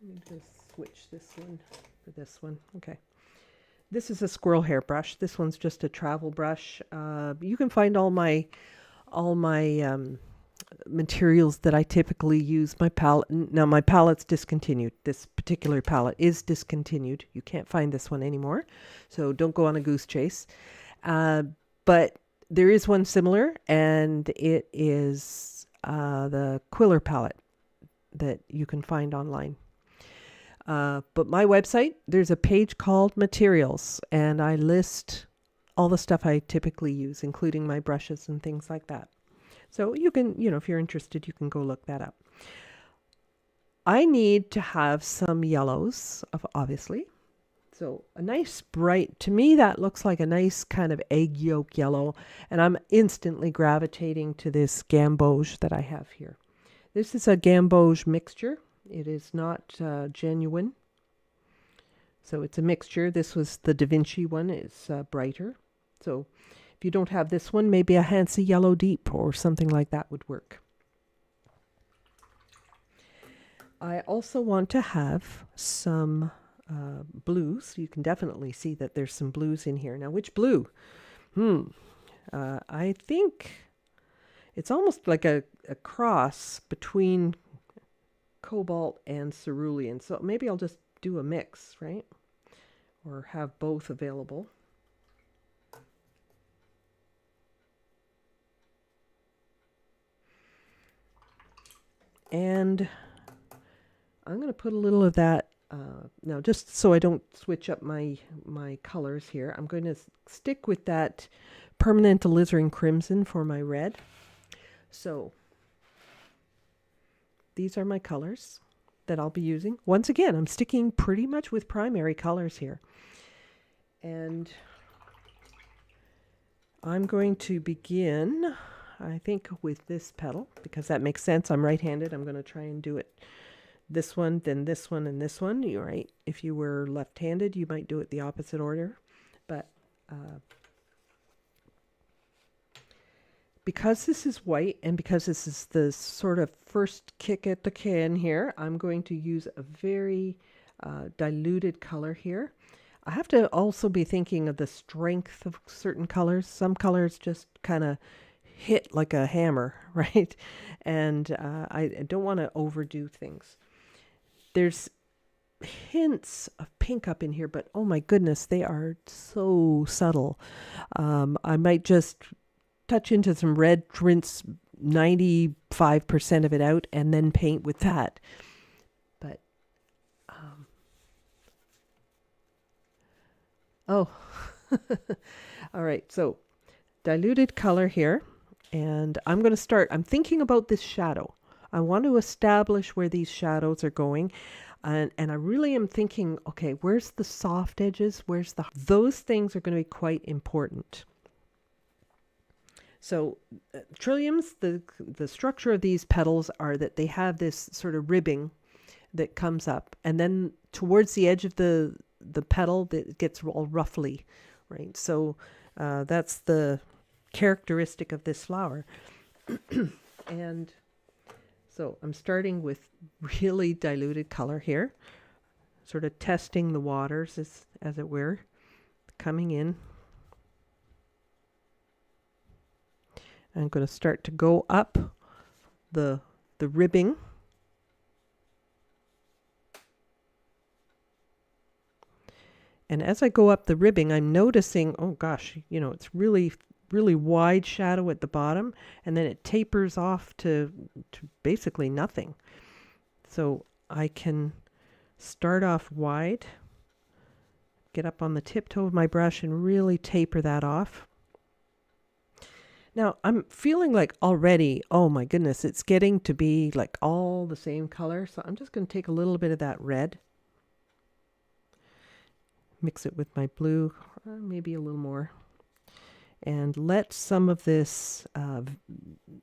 let me just switch this one for this one. Okay. This is a squirrel hair brush. This one's just a travel brush. You can find all my materials that I typically use. My palette, now my palette's discontinued. This particular palette is discontinued. You can't find this one anymore, so don't go on a goose chase. But there is one similar, and it is the Quiller palette that you can find online. But my website, there's a page called Materials, and I list all the stuff I typically use, including my brushes and things like that. So you can, if you're interested, you can go look that up. I need to have some yellows, obviously. So a nice bright, to me that looks like a nice kind of egg yolk yellow, and I'm instantly gravitating to this gamboge that I have here. This is a gamboge mixture. It is not genuine. So it's a mixture. This was the Da Vinci one. It's brighter. So if you don't have this one, maybe a Hansa Yellow Deep or something like that would work. I also want to have some blues. You can definitely see that there's some blues in here. Now, which blue? I think it's almost like a cross between cobalt and cerulean. So maybe I'll just do a mix, right? Or have both available. And I'm going to put a little of that now, just so I don't switch up my colors here. I'm going to stick with that permanent alizarin crimson for my red. So these are my colors that I'll be using. Once again, I'm sticking pretty much with primary colors here. And I'm going to begin, I think, with this petal, because that makes sense. I'm right-handed. I'm going to try and do it this one, then this one, and this one. You're right. If you were left-handed, you might do it the opposite order. But because this is white, and because this is the sort of first kick at the can here, I'm going to use a very diluted color here. I have to also be thinking of the strength of certain colors. Some colors just kind of hit like a hammer, right? And I don't want to overdo things. There's hints of pink up in here, but oh my goodness, they are so subtle. I might just touch into some red, rinse 95% of it out, and then paint with that. But, oh, all right. So diluted color here. And I'm going to start, I'm thinking about this shadow. I want to establish where these shadows are going. And I really am thinking, okay, where's the soft edges? Those things are going to be quite important. So trilliums, the structure of these petals are that they have this sort of ribbing that comes up. And then towards the edge of the petal, that gets all ruffly, right? So that's the characteristic of this flower. And so I'm starting with really diluted color here, sort of testing the waters as it were, coming in. I'm going to start to go up the ribbing. And as I go up the ribbing, I'm noticing, oh gosh, you know, it's really wide shadow at the bottom, and then it tapers off to basically nothing. So I can start off wide, get up on the tiptoe of my brush and really taper that off. Now I'm feeling like already, oh my goodness, it's getting to be like all the same color. So I'm just going to take a little bit of that red, mix it with my blue, maybe a little more, and let some of this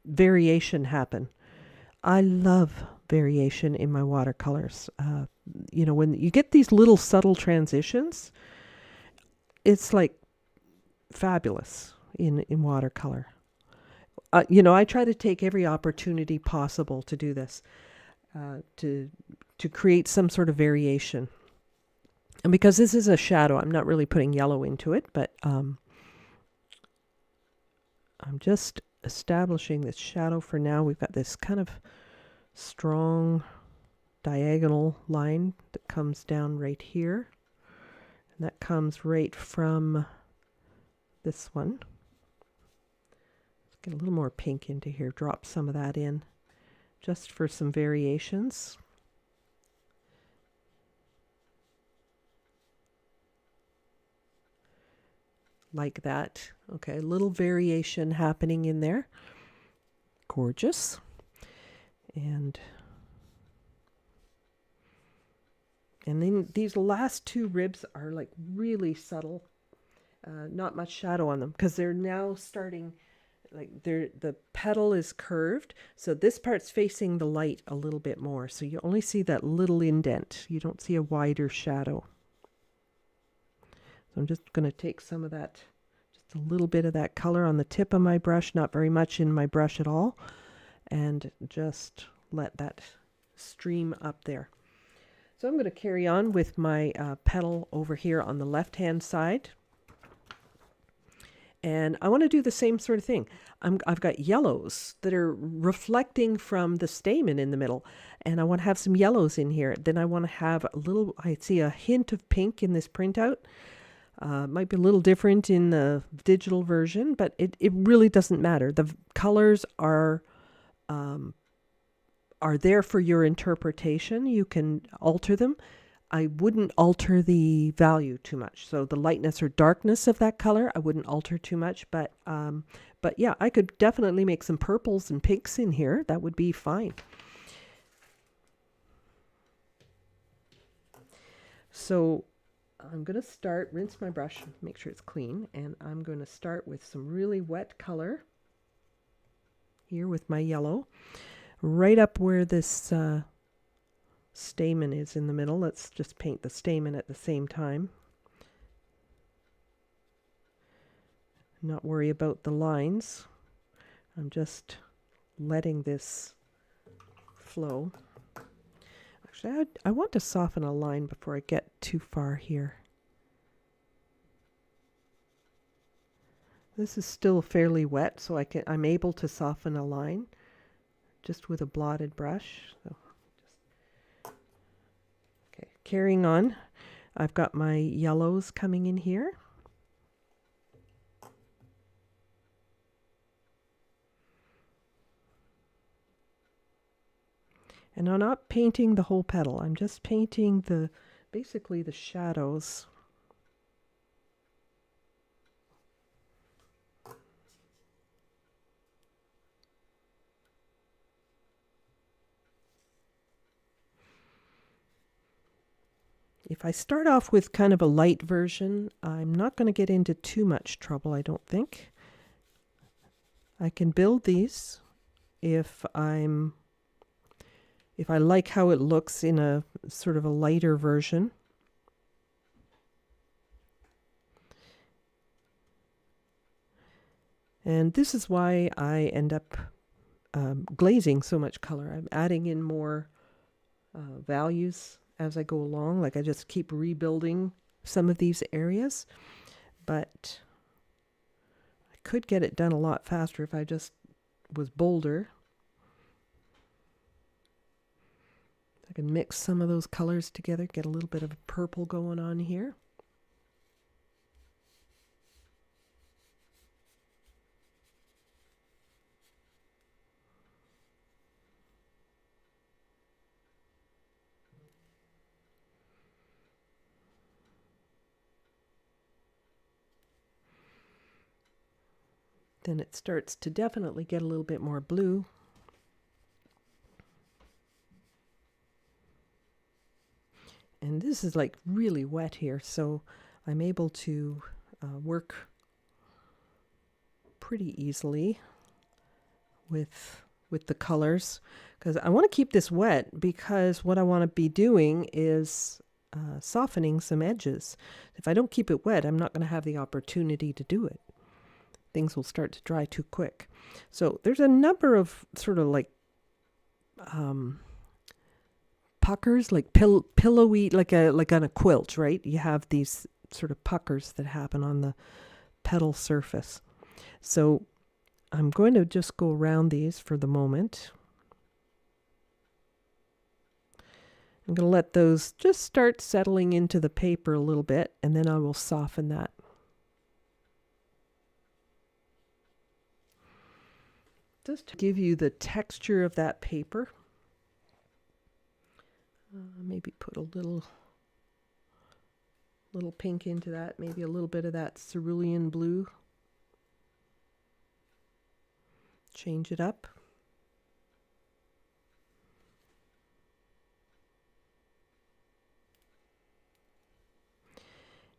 variation happen. I love variation in my watercolors. You know, when you get these little subtle transitions, it's like fabulous in watercolor. You know, I try to take every opportunity possible to do this, to create some sort of variation. And because this is a shadow, I'm not really putting yellow into it, but I'm just establishing this shadow for now. We've got this kind of strong diagonal line that comes down right here. And that comes right from this one. Let's get a little more pink into here. Drop some of that in just for some variations. Like that. Okay, a little variation happening in there. Gorgeous. And then these last two ribs are like really subtle. Not much shadow on them because they're now starting, like the petal is curved. So this part's facing the light a little bit more. So you only see that little indent. You don't see a wider shadow. So I'm just going to take some of that, just a little bit of that color on the tip of my brush, not very much in my brush at all, and just let that stream up there. So I'm going to carry on with my petal over here on the left-hand side. And I want to do the same sort of thing. I've got yellows that are reflecting from the stamen in the middle. And I want to have some yellows in here. Then I want to have a little, I see a hint of pink in this printout. Might be a little different in the digital version, but it really doesn't matter. The colors are there for your interpretation. You can alter them. I wouldn't alter the value too much. So the lightness or darkness of that color, I wouldn't alter too much. But yeah, I could definitely make some purples and pinks in here. That would be fine. So I'm going to start, rinse my brush, make sure it's clean, and I'm going to start with some really wet color here with my yellow, right up where this stamen is in the middle. Let's just paint the stamen at the same time. Not worry about the lines. I'm just letting this flow. Actually, I want to soften a line before I get too far here. This is still fairly wet, so I'm able to soften a line just with a blotted brush. So okay, carrying on, I've got my yellows coming in here. And I'm not painting the whole petal. I'm just painting basically the shadows. If I start off with kind of a light version, I'm not going to get into too much trouble, I don't think. I can build these if I like how it looks in a sort of a lighter version. And this is why I end up glazing so much color. I'm adding in more values as I go along. Like I just keep rebuilding some of these areas, but I could get it done a lot faster if I just was bolder. I can mix some of those colors together, get a little bit of purple going on here. Then it starts to definitely get a little bit more blue. And this is like really wet here, so I'm able to work pretty easily with the colors, because I want to keep this wet, because what I want to be doing is softening some edges. If I don't keep it wet, I'm not going to have the opportunity to do it. Things will start to dry too quick. So there's a number of sort of like puckers, like pillowy, like on a quilt, right? You have these sort of puckers that happen on the petal surface. So I'm going to just go around these for the moment. I'm going to let those just start settling into the paper a little bit, and then I will soften that. Just to give you the texture of that paper. Maybe put a little pink into that, maybe a little bit of that cerulean blue. Change it up.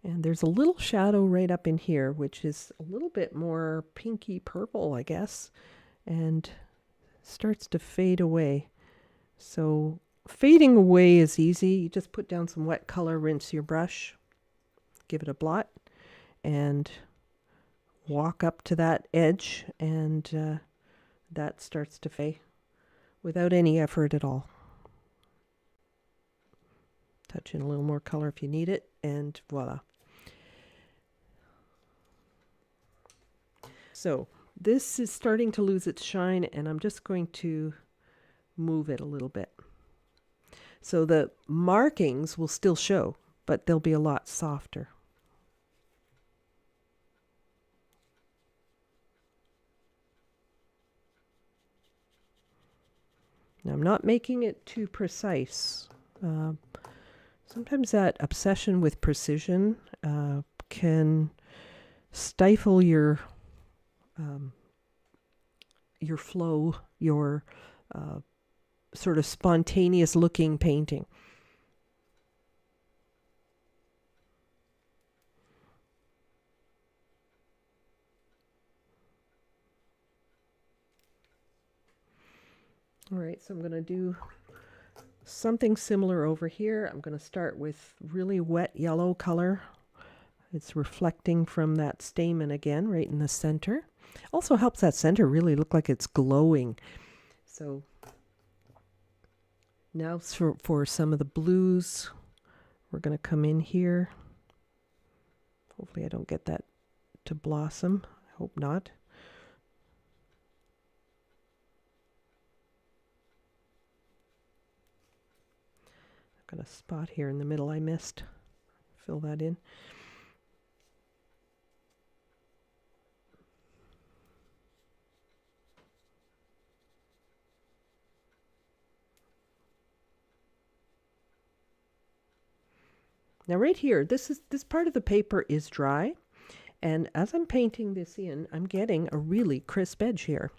And there's a little shadow right up in here, which is a little bit more pinky purple, I guess, and starts to fade away. So fading away is easy. You just put down some wet color, rinse your brush, give it a blot, and walk up to that edge, and that starts to fade without any effort at all. Touch in a little more color if you need it, and voila. So this is starting to lose its shine, and I'm just going to move it a little bit. So the markings will still show, but they'll be a lot softer. Now I'm not making it too precise. Sometimes that obsession with precision can stifle your flow, your sort of spontaneous looking painting. All right, so I'm going to do something similar over here. I'm going to start with really wet yellow color. It's reflecting from that stamen again, right in the center. Also helps that center really look like it's glowing. So now for some of the blues, we're going to come in here. Hopefully I don't get that to blossom. Hope not. I've got a spot here in the middle I missed. Fill that in. Now right here, this part of the paper is dry, and as I'm painting this in, I'm getting a really crisp edge here.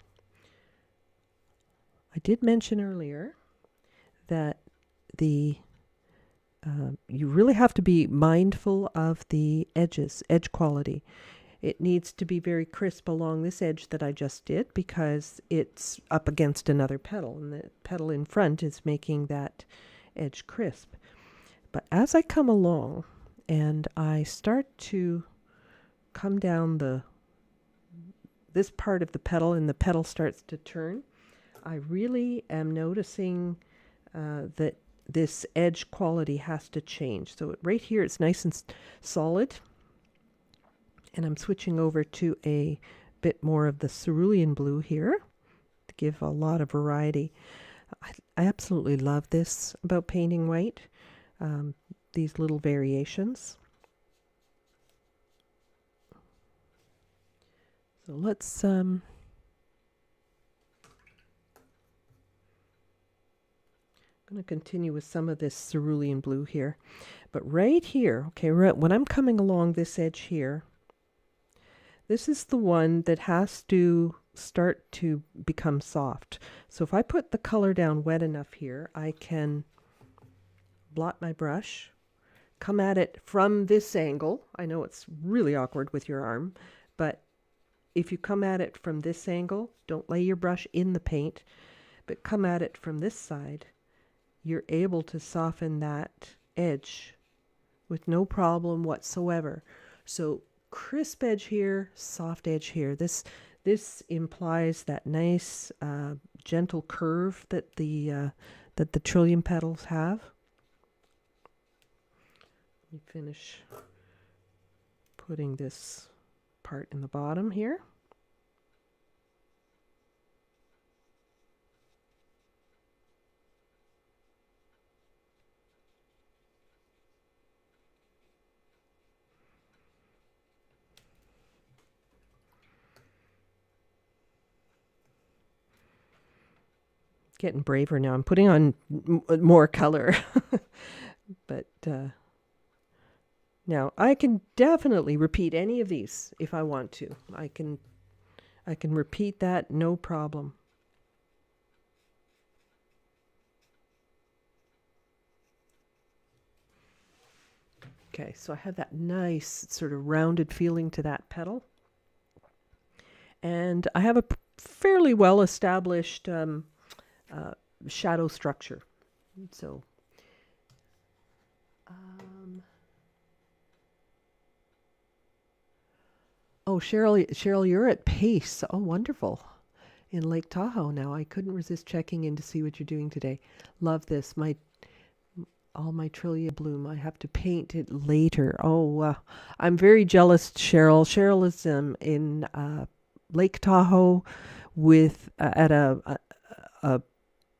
I did mention earlier that you really have to be mindful of the edges, edge quality. It needs to be very crisp along this edge that I just did because it's up against another petal, and the petal in front is making that edge crisp. But as I come along and I start to come down this part of the petal and the petal starts to turn, I really am noticing that this edge quality has to change. So right here it's nice and solid, and I'm switching over to a bit more of the cerulean blue here to give a lot of variety. I absolutely love this about painting white. These little variations. So let's going to continue with some of this cerulean blue here. But right here, okay, when I'm coming along this edge here, this is the one that has to start to become soft. So if I put the color down wet enough here, I can blot my brush, come at it from this angle. I know it's really awkward with your arm, but if you come at it from this angle, don't lay your brush in the paint, but come at it from this side, you're able to soften that edge with no problem whatsoever. So crisp edge here, soft edge here. This implies that nice gentle curve that the trillium petals have. Finish putting this part in the bottom here. Getting braver now. I'm putting on more color, but now I can definitely repeat any of these if I want to. I can repeat that, no problem. Okay, so I have that nice sort of rounded feeling to that petal. And I have a fairly well established shadow structure. So oh, Cheryl, you're at Pace. Oh, wonderful. In Lake Tahoe now. I couldn't resist checking in to see what you're doing today. Love this. All my Trillium bloom. I have to paint it later. Oh, I'm very jealous, Cheryl. Cheryl is in Lake Tahoe with at a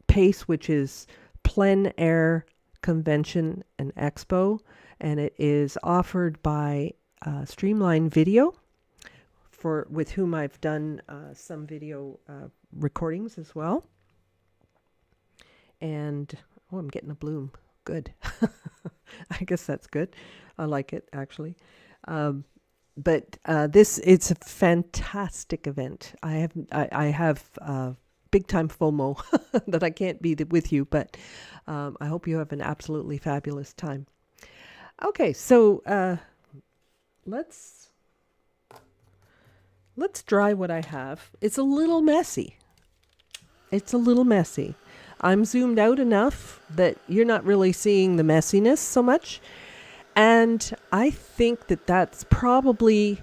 Pace, which is plein air convention and expo, and it is offered by Streamline Video, with whom I've done some video recordings as well. And oh, I'm getting a bloom. Good. I guess that's good. I like it actually. But it's a fantastic event. I have big time FOMO that I can't be with you, but I hope you have an absolutely fabulous time. Okay, so let's dry what I have. It's a little messy. I'm zoomed out enough that you're not really seeing the messiness so much. And I think that that's probably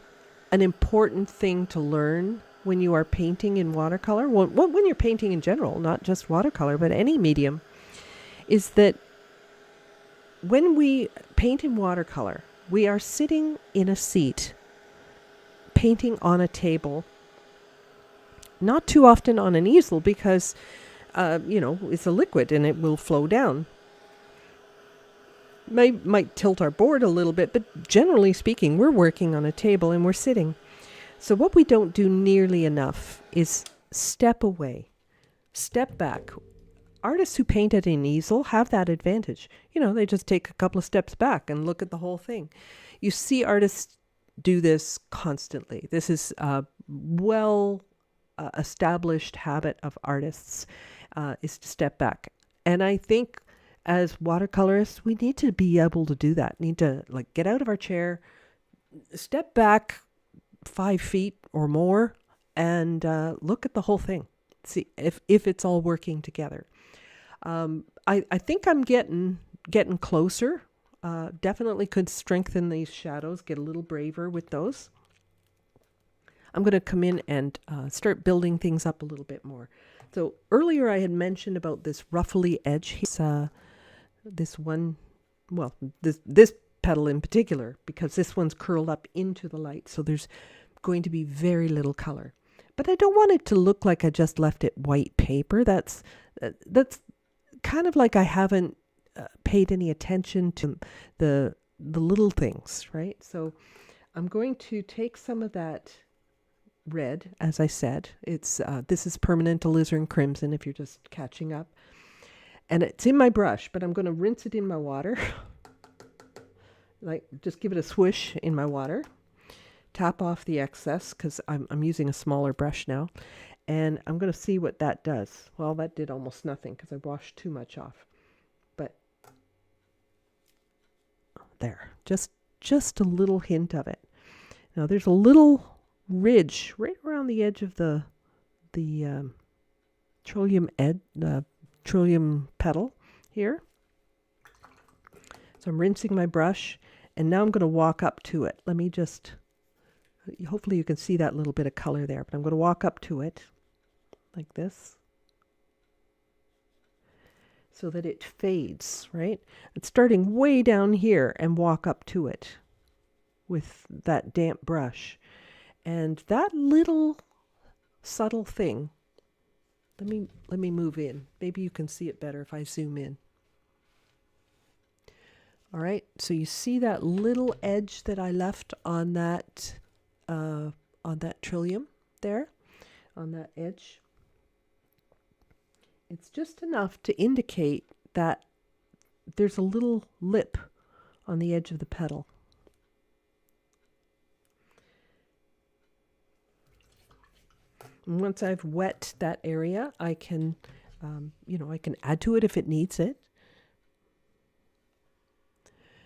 an important thing to learn when you are painting in watercolor. When you're painting in general, not just watercolor, but any medium, is that when we paint in watercolor, we are sitting in a seat painting on a table, not too often on an easel because, it's a liquid and it will flow down. Might tilt our board a little bit, but generally speaking, we're working on a table and we're sitting. So what we don't do nearly enough is step away, step back. Artists who paint at an easel have that advantage. They just take a couple of steps back and look at the whole thing. You see artists do this constantly. This is a established habit of artists, is to step back. And I think as watercolorists, we need to be able to do that. Need to get out of our chair, step back 5 feet or more, and look at the whole thing. See if it's all working together. I think I'm getting closer. Definitely could strengthen these shadows, get a little braver with those. I'm going to come in and start building things up a little bit more. So earlier I had mentioned about this ruffly edge. This petal in particular, because this one's curled up into the light, so there's going to be very little color. But I don't want it to look like I just left it white paper. That's kind of like I haven't paid any attention to the little things, right? So I'm going to take some of that red, as I said. This is permanent alizarin crimson if you're just catching up. And it's in my brush, but I'm going to rinse it in my water. Just give it a swish in my water. Tap off the excess because I'm using a smaller brush now. And I'm going to see what that does. Well, that did almost nothing because I washed too much off. But there, just a little hint of it. Now there's a little ridge right around the edge of the trillium petal here. So I'm rinsing my brush, and now I'm going to walk up to it. Let me just, hopefully you can see that little bit of color there, but I'm going to walk up to it like this so that it fades, right? It's starting way down here and walk up to it with that damp brush. And that little subtle thing, let me move in. Maybe you can see it better if I zoom in. All right, so you see that little edge that I left on that trillium there, on that edge. It's just enough to indicate that there's a little lip on the edge of the petal. And once I've wet that area, I can, I can add to it if it needs it.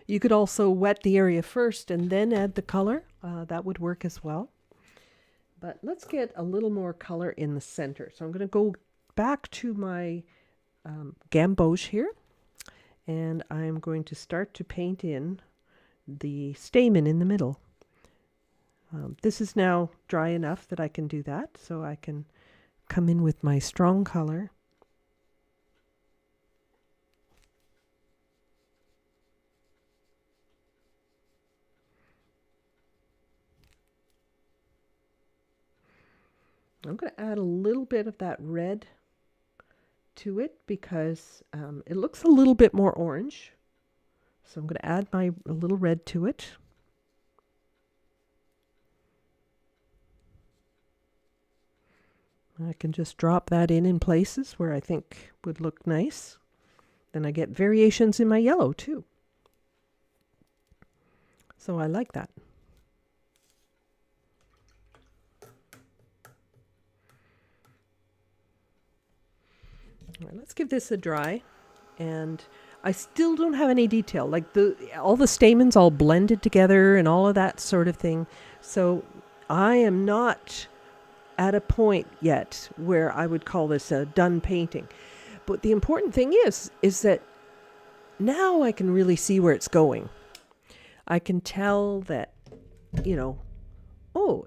You could also wet the area first and then add the color. That would work as well. But let's get a little more color in the center. So I'm going to go back to my gamboge here, and I'm going to start to paint in the stamen in the middle. This is now dry enough that I can do that, so I can come in with my strong color. I'm going to add a little bit of that red to it because it looks a little bit more orange. So I'm going to add a little red to it. I can just drop that in places where I think would look nice. Then I get variations in my yellow too. So I like that. All right, let's give this a dry. And I still don't have any detail, like all the stamens all blended together and all of that sort of thing. So I am not at a point yet where I would call this a done painting. But the important thing is that now I can really see where it's going. I can tell that, it's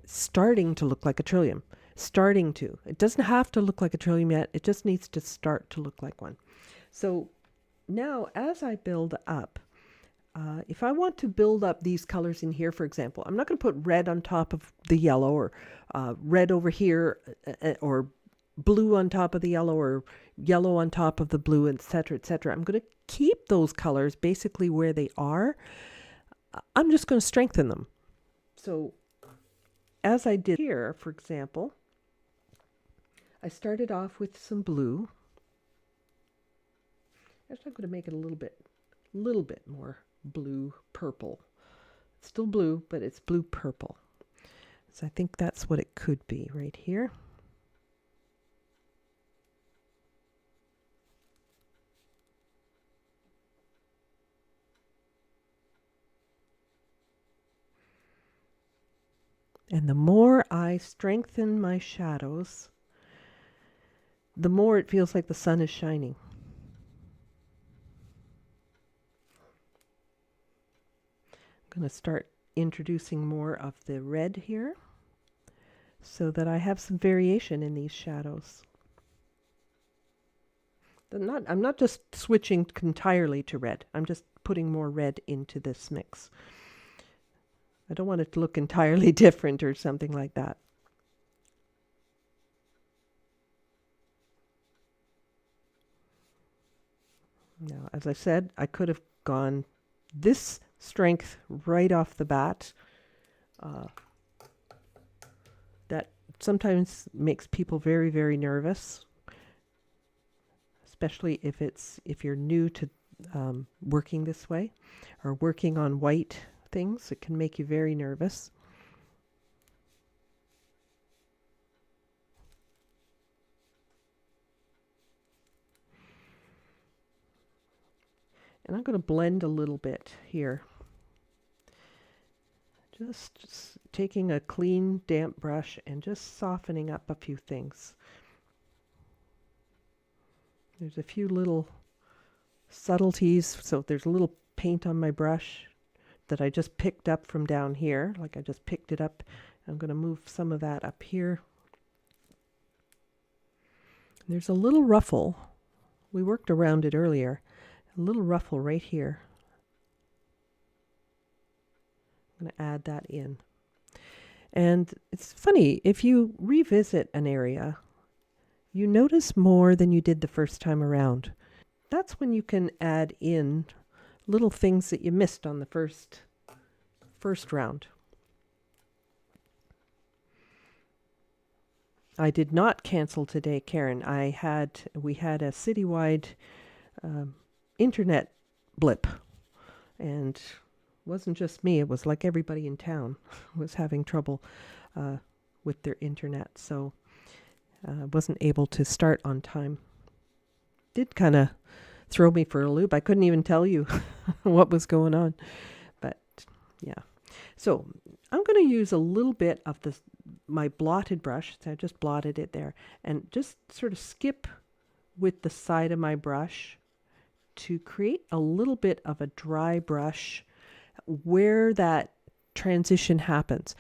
starting to look like a trillium. Starting to. It doesn't have to look like a trillium yet. It just needs to start to look like one. So now as I build up, If I want to build up these colors in here, for example, I'm not going to put red on top of the yellow, or red over here, or blue on top of the yellow, or yellow on top of the blue, etc., etc. I'm going to keep those colors basically where they are. I'm just going to strengthen them. So as I did here, for example, I started off with some blue. Actually, I'm going to make it a little bit more blue purple. It's still blue, but it's blue purple. So I think that's what it could be right here. And the more I strengthen my shadows, the more it feels like the sun is shining. I'm going to start introducing more of the red here so that I have some variation in these shadows. I'm not just switching entirely to red. I'm just putting more red into this mix. I don't want it to look entirely different or something like that. Now, as I said, I could have gone this strength right off the bat. That sometimes makes people very, very nervous, especially if you're new to working this way or working on white things. It can make you very nervous. And I'm going to blend a little bit here. Just taking a clean, damp brush and just softening up a few things. There's a few little subtleties. So there's a little paint on my brush that I just picked up from down here. Like I just picked it up. I'm going to move some of that up here. There's a little ruffle. We worked around it earlier. A little ruffle right here. I'm going to add that in. And it's funny, if you revisit an area, you notice more than you did the first time around. That's when you can add in little things that you missed on the first round. I did not cancel today, Karen. We had a citywide internet blip, and it wasn't just me. It was like everybody in town was having trouble with their internet, so I wasn't able to start on time. Did kind of throw me for a loop. I couldn't even tell you what was going on, but yeah. So I'm going to use a little bit of my blotted brush. So I just blotted it there, and just sort of skip with the side of my brush to create a little bit of a dry brush where that transition happens.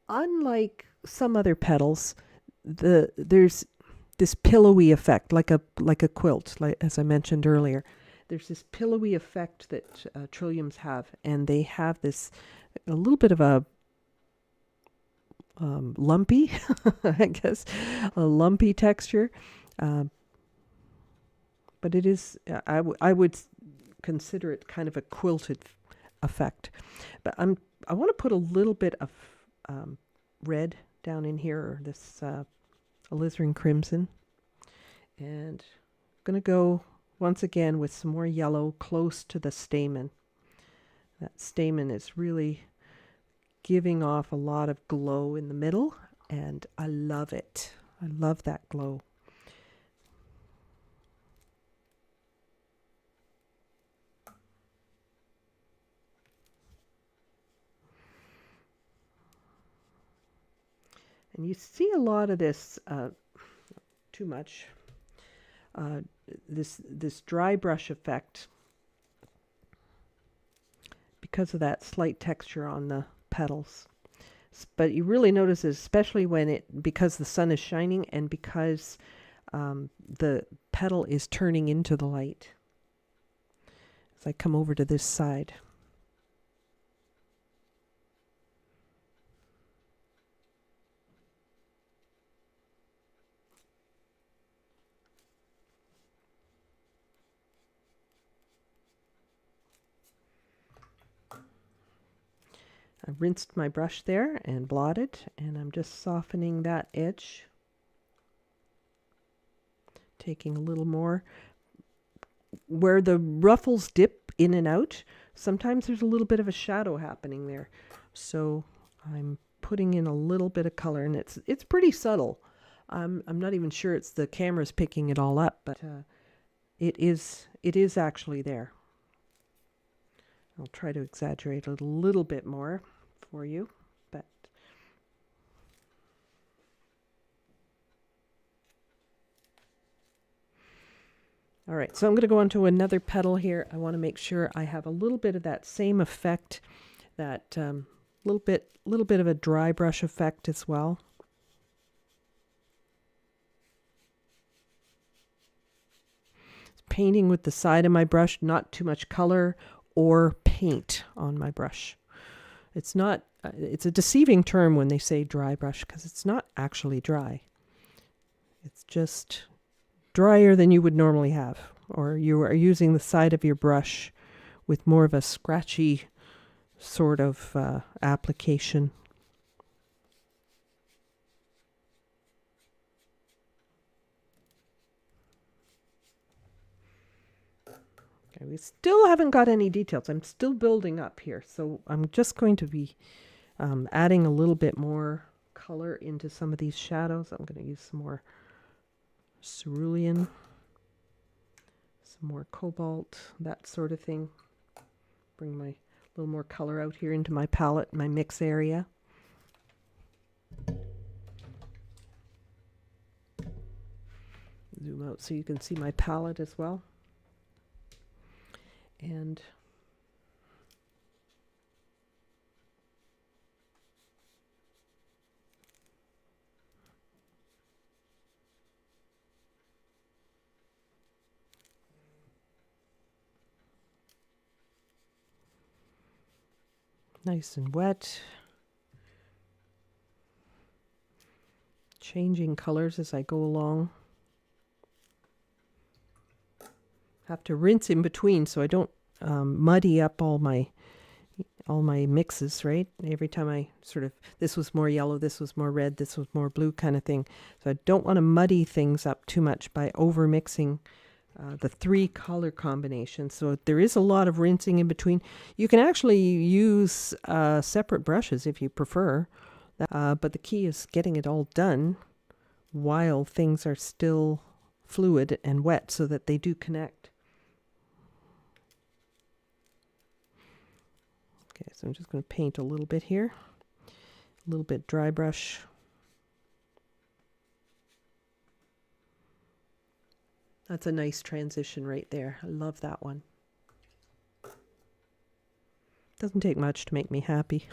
Unlike some other petals, there's this pillowy effect, like a quilt, like as I mentioned earlier. There's this pillowy effect that trilliums have, and they have this a little bit of a lumpy, I guess, a lumpy texture. But it is, I would consider it kind of a quilted effect. But I want to put a little bit of red down in here, or this alizarin crimson. And I'm going to go once again with some more yellow close to the stamen. That stamen is really giving off a lot of glow in the middle, and I love it. I love that glow. And you see a lot of this, too much, this dry brush effect because of that slight texture on the petals. But you really notice it, especially because the sun is shining and because the petal is turning into the light. as I come over to this side. I rinsed my brush there and blotted, and I'm just softening that edge. Taking a little more. Where the ruffles dip in and out, sometimes there's a little bit of a shadow happening there. So I'm putting in a little bit of color, and it's pretty subtle. I'm not even sure it's the camera's picking it all up, but it is actually there. I'll try to exaggerate it a little bit more for you, but all right, so I'm going to go on to another petal here. I want to make sure I have a little bit of that same effect, that little bit of a dry brush effect as well. Painting with the side of my brush, not too much color or paint on my brush. It's not, it's a deceiving term when they say dry brush, because it's not actually dry. It's just drier than you would normally have, or you are using the side of your brush with more of a scratchy sort of application. Okay, we still haven't got any details. I'm still building up here, so I'm just going to be adding a little bit more color into some of these shadows. I'm going to use some more cerulean, some more cobalt, that sort of thing. Bring my little more color out here into my palette, my mix area. Zoom out so you can see my palette as well. And nice and wet. Changing colors as I go along. Have to rinse in between so I don't muddy up all my mixes, right? Every time I sort of, this was more yellow, this was more red, this was more blue kind of thing. So I don't want to muddy things up too much by over mixing the 3 color combinations. So there is a lot of rinsing in between. You can actually use separate brushes if you prefer, but the key is getting it all done while things are still fluid and wet so that they do connect. Okay, so I'm just going to paint a little bit here, a little bit dry brush. That's a nice transition right there. I love that one. Doesn't take much to make me happy.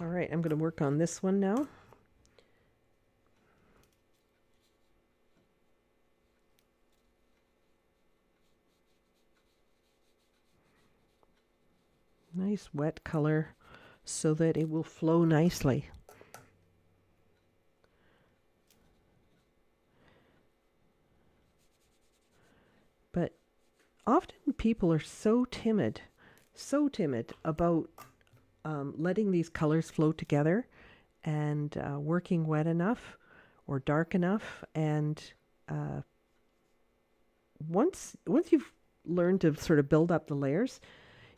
All right, I'm going to work on this one now. Nice wet color so that it will flow nicely. But often people are so timid about letting these colors flow together and working wet enough or dark enough. And once you've learned to sort of build up the layers,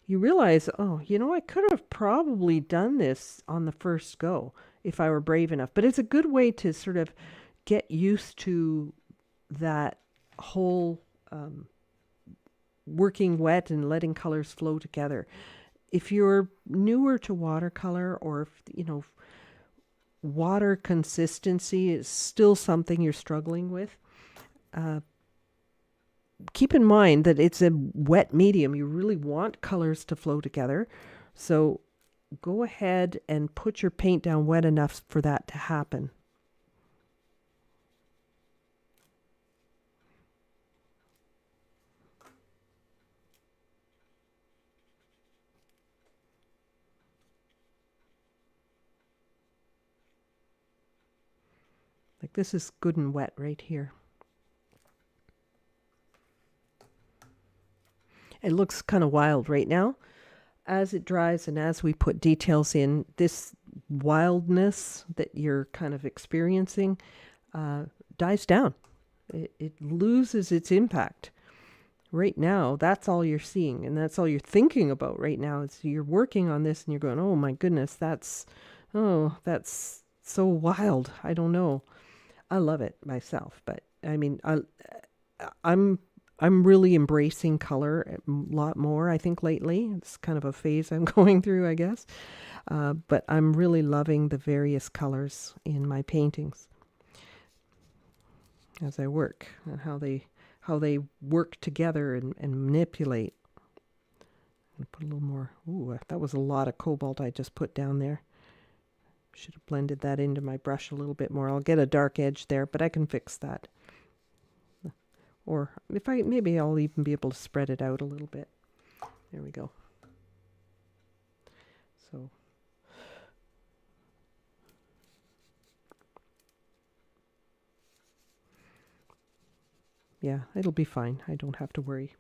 you realize, oh, you know, I could have probably done this on the first go if I were brave enough. But it's a good way to sort of get used to that whole working wet and letting colors flow together. If you're newer to watercolor, or if, water consistency is still something you're struggling with, keep in mind that it's a wet medium. You really want colors to flow together. So go ahead and put your paint down wet enough for that to happen. Like this is good and wet right here. It looks kind of wild right now. As it dries and as we put details in, this wildness that you're kind of experiencing dies down. It loses its impact. Right now, that's all you're seeing, and that's all you're thinking about right now. Is you're working on this and you're going, oh my goodness, that's so wild. I don't know. I love it myself, but I mean, I'm really embracing color a lot more, I think, lately. It's kind of a phase I'm going through, I guess. But I'm really loving the various colors in my paintings as I work, and how they work together and manipulate. I'm going to put a little more. Ooh, that was a lot of cobalt I just put down there. Should have blended that into my brush a little bit more. I'll get a dark edge there, but I can fix that. Or maybe I'll even be able to spread it out a little bit. There we go. So yeah, it'll be fine. I don't have to worry.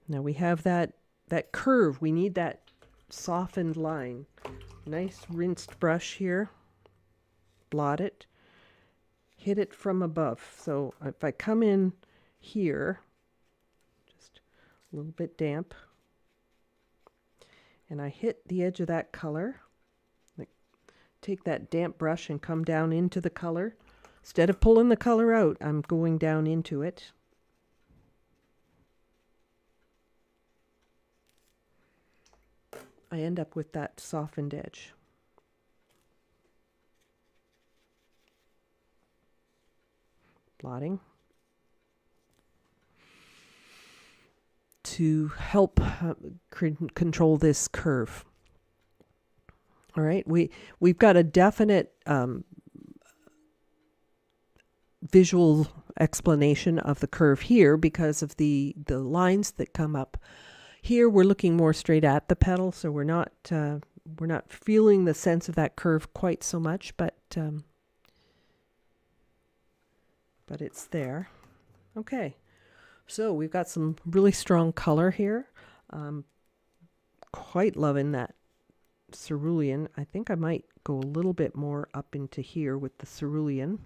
Now we have that curve. We need that softened line. Nice rinsed brush here. Blot it. Hit it from above. So if I come in here, just a little bit damp, and I hit the edge of that color, like take that damp brush and come down into the color. Instead of pulling the color out, I'm going down into it. I end up with that softened edge. Blotting to help control this curve. All right, we've got a definite visual explanation of the curve here because of the lines that come up. Here we're looking more straight at the petal, so we're not feeling the sense of that curve quite so much, but it's there. Okay, so we've got some really strong color here. Quite loving that cerulean. I think I might go a little bit more up into here with the cerulean,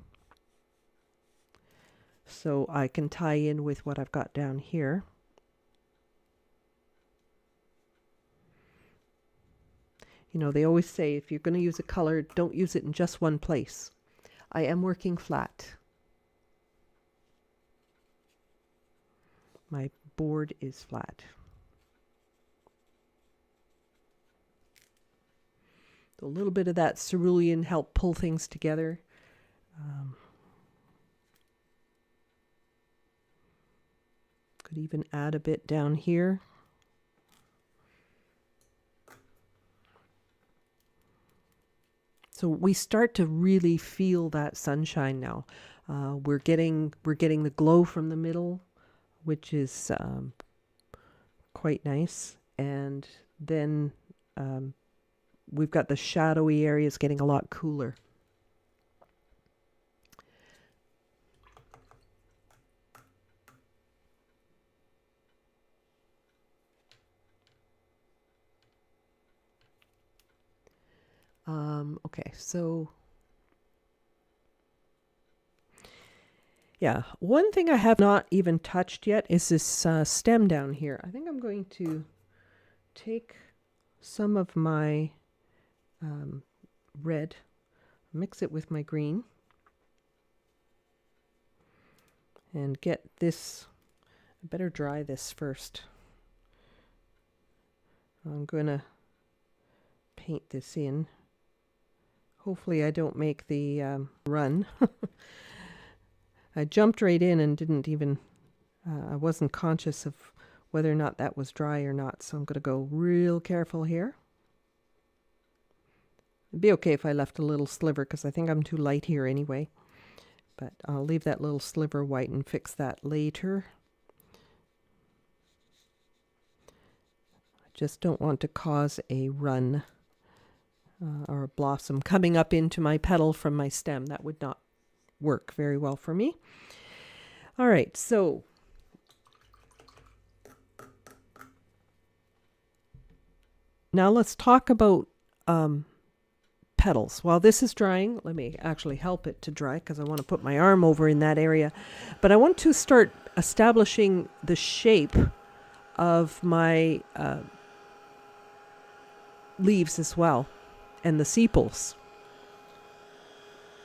so I can tie in with what I've got down here. You know, they always say if you're going to use a color, don't use it in just one place. I am working flat. My board is flat. So a little bit of that cerulean help pull things together. Could even add a bit down here. So we start to really feel that sunshine now. We're getting the glow from the middle, which is quite nice. And then we've got the shadowy areas getting a lot cooler. Okay, so yeah, one thing I have not even touched yet is this stem down here. I think I'm going to take some of my red. I'm mix it with my green and get this. I better dry this first. I'm gonna paint this in. Hopefully I don't make the run. I jumped right in and didn't even, I wasn't conscious of whether or not that was dry or not, so I'm going to go real careful here. It'd be okay if I left a little sliver because I think I'm too light here anyway, but I'll leave that little sliver white and fix that later. I just don't want to cause a run or a blossom coming up into my petal from my stem. That would not work very well for me. All right, so now let's talk about petals. While this is drying, let me actually help it to dry because I want to put my arm over in that area. But I want to start establishing the shape of my leaves as well, and the sepals.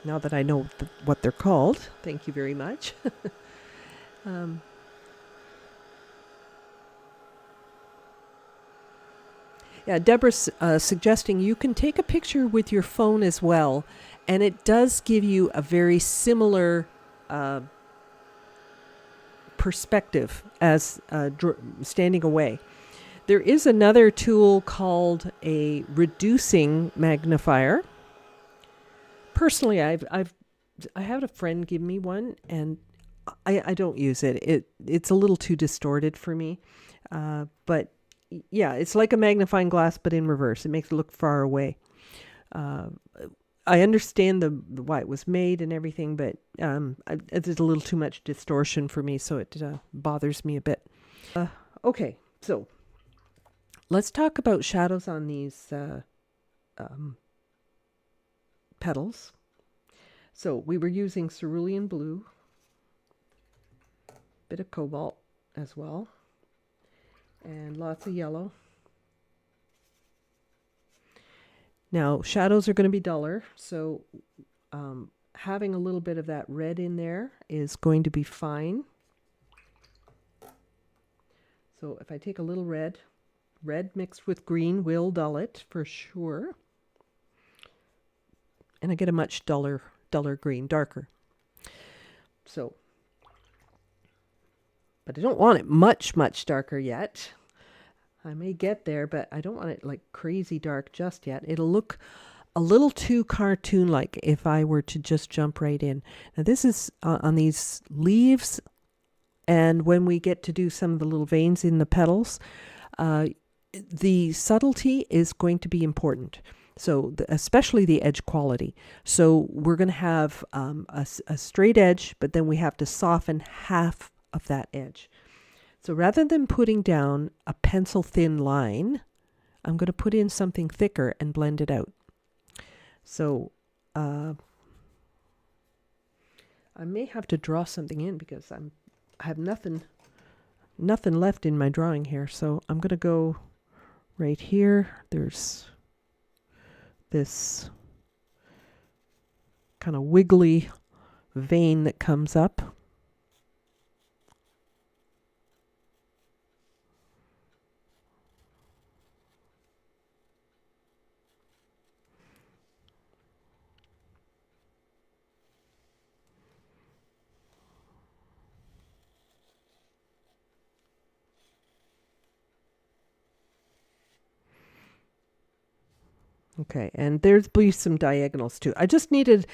Now that I know what they're called, thank you very much. Yeah, Deborah's suggesting you can take a picture with your phone as well, and it does give you a very similar perspective as standing away. There is another tool called a reducing magnifier. Personally, I had a friend give me one, and I don't use it. It's a little too distorted for me, but yeah, it's like a magnifying glass, but in reverse. It makes it look far away. I understand why it was made and everything, but it's a little too much distortion for me, so it bothers me a bit. Okay, so let's talk about shadows on these petals. So we were using cerulean blue, bit of cobalt as well, and lots of yellow. Now shadows are going to be duller, so having a little bit of that red in there is going to be fine. So if I take a little red mixed with green will dull it for sure. And I get a much duller green, darker. So, but I don't want it much darker yet. I may get there, but I don't want it like crazy dark just yet. It'll look a little too cartoon-like if I were to just jump right in. Now this is on these leaves, and when we get to do some of the little veins in the petals, the subtlety is going to be important. So especially the edge quality. So we're going to have a straight edge, but then we have to soften half of that edge. So rather than putting down a pencil thin line, I'm going to put in something thicker and blend it out. So I may have to draw something in because I have nothing left in my drawing here. So I'm going to go right here. There's this kind of wiggly vein that comes up. Okay, and there's be some diagonals too. I just needed,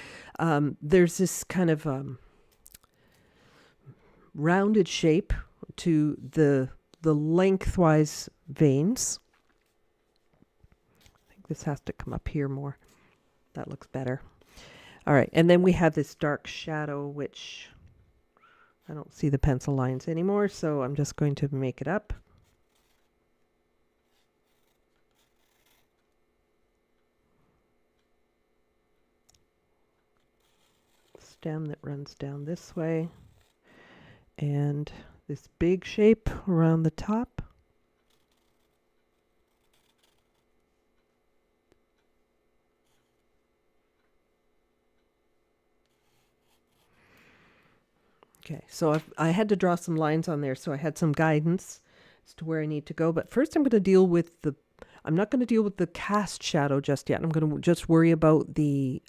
there's this kind of rounded shape to the lengthwise veins. I think this has to come up here more. That looks better. All right, and then we have this dark shadow, which I don't see the pencil lines anymore, so I'm just going to make it up. Stem that runs down this way, and this big shape around the top. Okay, so I had to draw some lines on there, so I had some guidance as to where I need to go. But first I'm going to deal with I'm not going to deal with the cast shadow just yet. I'm going to just worry about the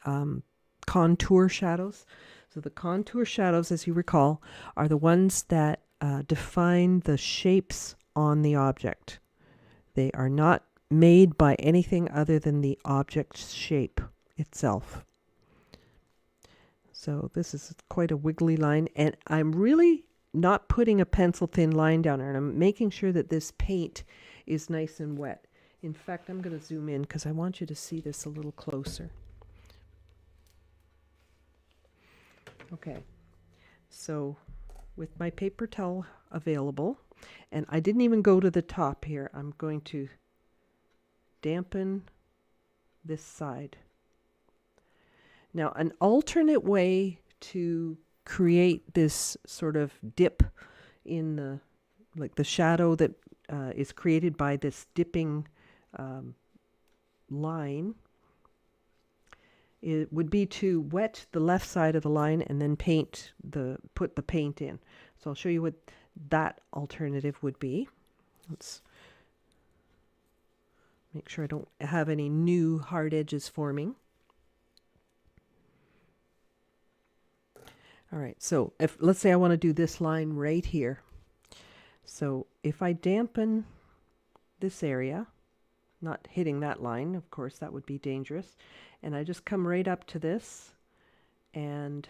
contour shadows. So the contour shadows, as you recall, are the ones that define the shapes on the object. They are not made by anything other than the object's shape itself. So this is quite a wiggly line, and I'm really not putting a pencil thin line down there, and I'm making sure that this paint is nice and wet. In fact, I'm going to zoom in because I want you to see this a little closer. Okay, so with my paper towel available, and I didn't even go to the top here, I'm going to dampen this side. Now, an alternate way to create this sort of dip in the shadow that is created by this dipping line, it would be to wet the left side of the line and then put the paint in. So I'll show you what that alternative would be. Let's make sure I don't have any new hard edges forming. All right, so let's say I want to do this line right here. So if I dampen this area, not hitting that line, of course, that would be dangerous, and I just come right up to this, and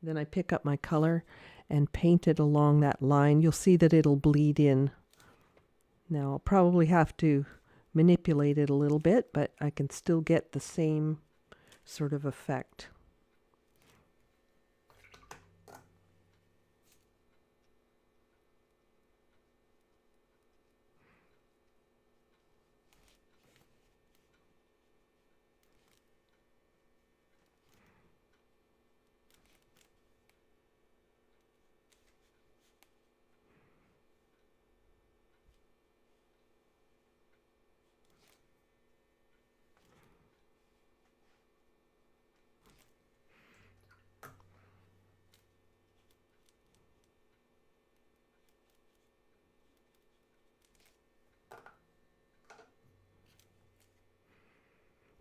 then I pick up my color and paint it along that line. You'll see that it'll bleed in. Now, I'll probably have to manipulate it a little bit, but I can still get the same sort of effect.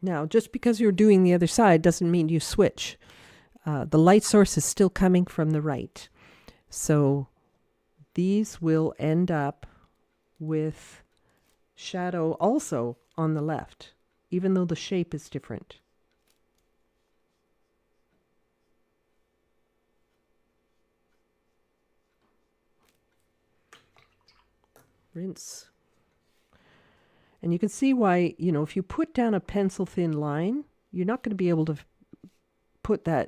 Now, just because you're doing the other side doesn't mean you switch. The light source is still coming from the right. So these will end up with shadow also on the left, even though the shape is different. Rinse. And you can see why, if you put down a pencil thin line, you're not going to be able to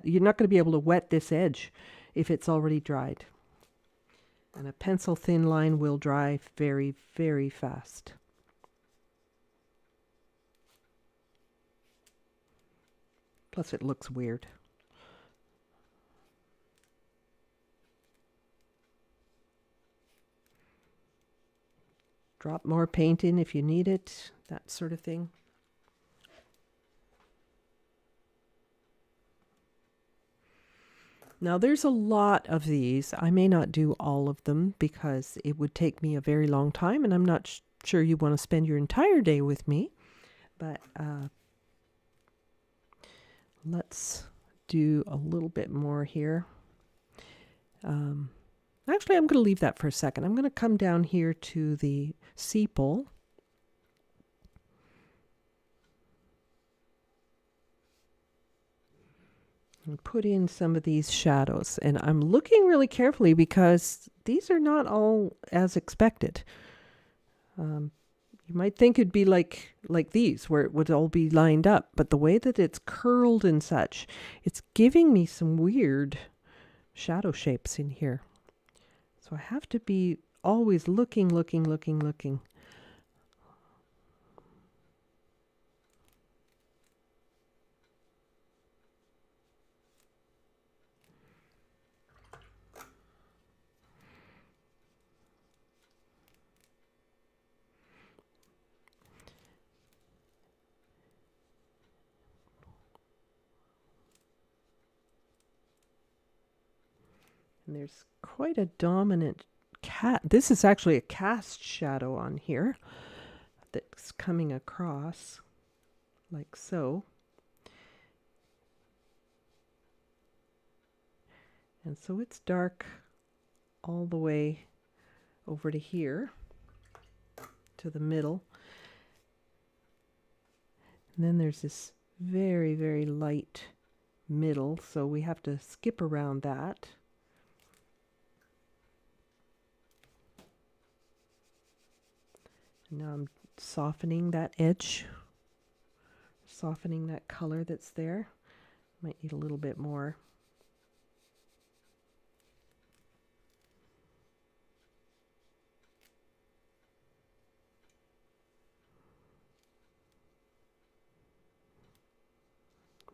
you're not going to be able to wet this edge if it's already dried. And a pencil thin line will dry very, very fast. Plus it looks weird. Drop more paint in if you need it, that sort of thing. Now there's a lot of these. I may not do all of them because it would take me a very long time, and I'm not sure you want to spend your entire day with me. But let's do a little bit more here. Actually, I'm going to leave that for a second. I'm going to come down here to the sepal. And put in some of these shadows. And I'm looking really carefully because these are not all as expected. You might think it'd be like these, where it would all be lined up. But the way that it's curled and such, it's giving me some weird shadow shapes in here. So I have to be always looking. And there's quite a dominant cat. This is actually a cast shadow on here that's coming across like so. And so it's dark all the way over to here, to the middle. And then there's this very, very light middle, so we have to skip around that. And now I'm softening that edge, softening that color that's there. Might need a little bit more.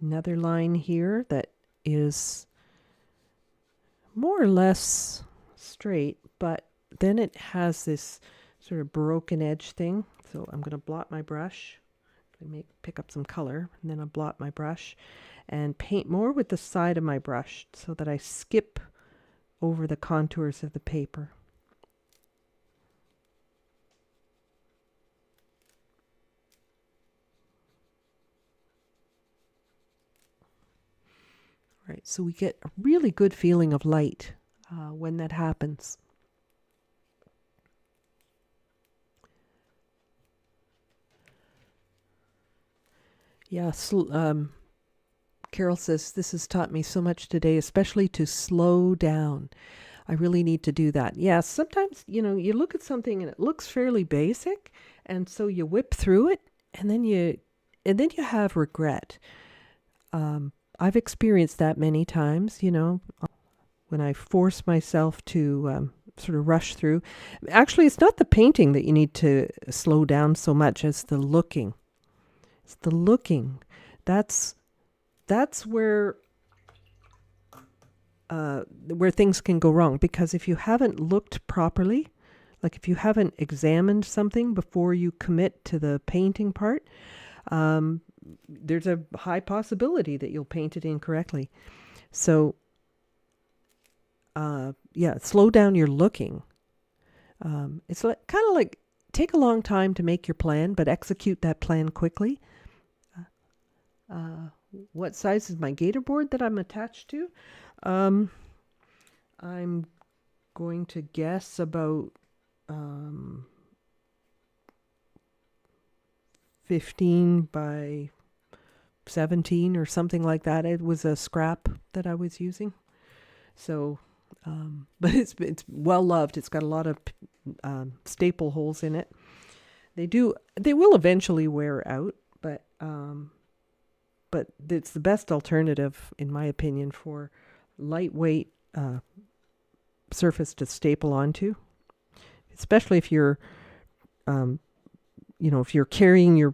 Another line here that is more or less straight, but then it has this sort of broken edge thing. So I'm going to blot my brush, pick up some color, and then I'll blot my brush and paint more with the side of my brush so that I skip over the contours of the paper. Right, so we get a really good feeling of light when that happens. Yeah, Carol says, this has taught me so much today, especially to slow down. I really need to do that. Yeah, sometimes, you know, you look at something and it looks fairly basic, and so you whip through it, and then you have regret. I've experienced that many times, you know, when I force myself to sort of rush through. Actually, it's not the painting that you need to slow down so much as the looking. It's the looking. That's where things can go wrong, because if you haven't looked properly, like if you haven't examined something before you commit to the painting part, there's a high possibility that you'll paint it incorrectly. So, yeah, slow down your looking. It's kind of like take a long time to make your plan, but execute that plan quickly. What size is my gator board that I'm attached to? I'm going to guess about 15 by 17 or something like that. It was a scrap that I was using. So, but it's well loved. It's got a lot of staple holes in it. They will eventually wear out, but it's the best alternative, in my opinion, for lightweight surface to staple onto, especially if you're, if you're carrying your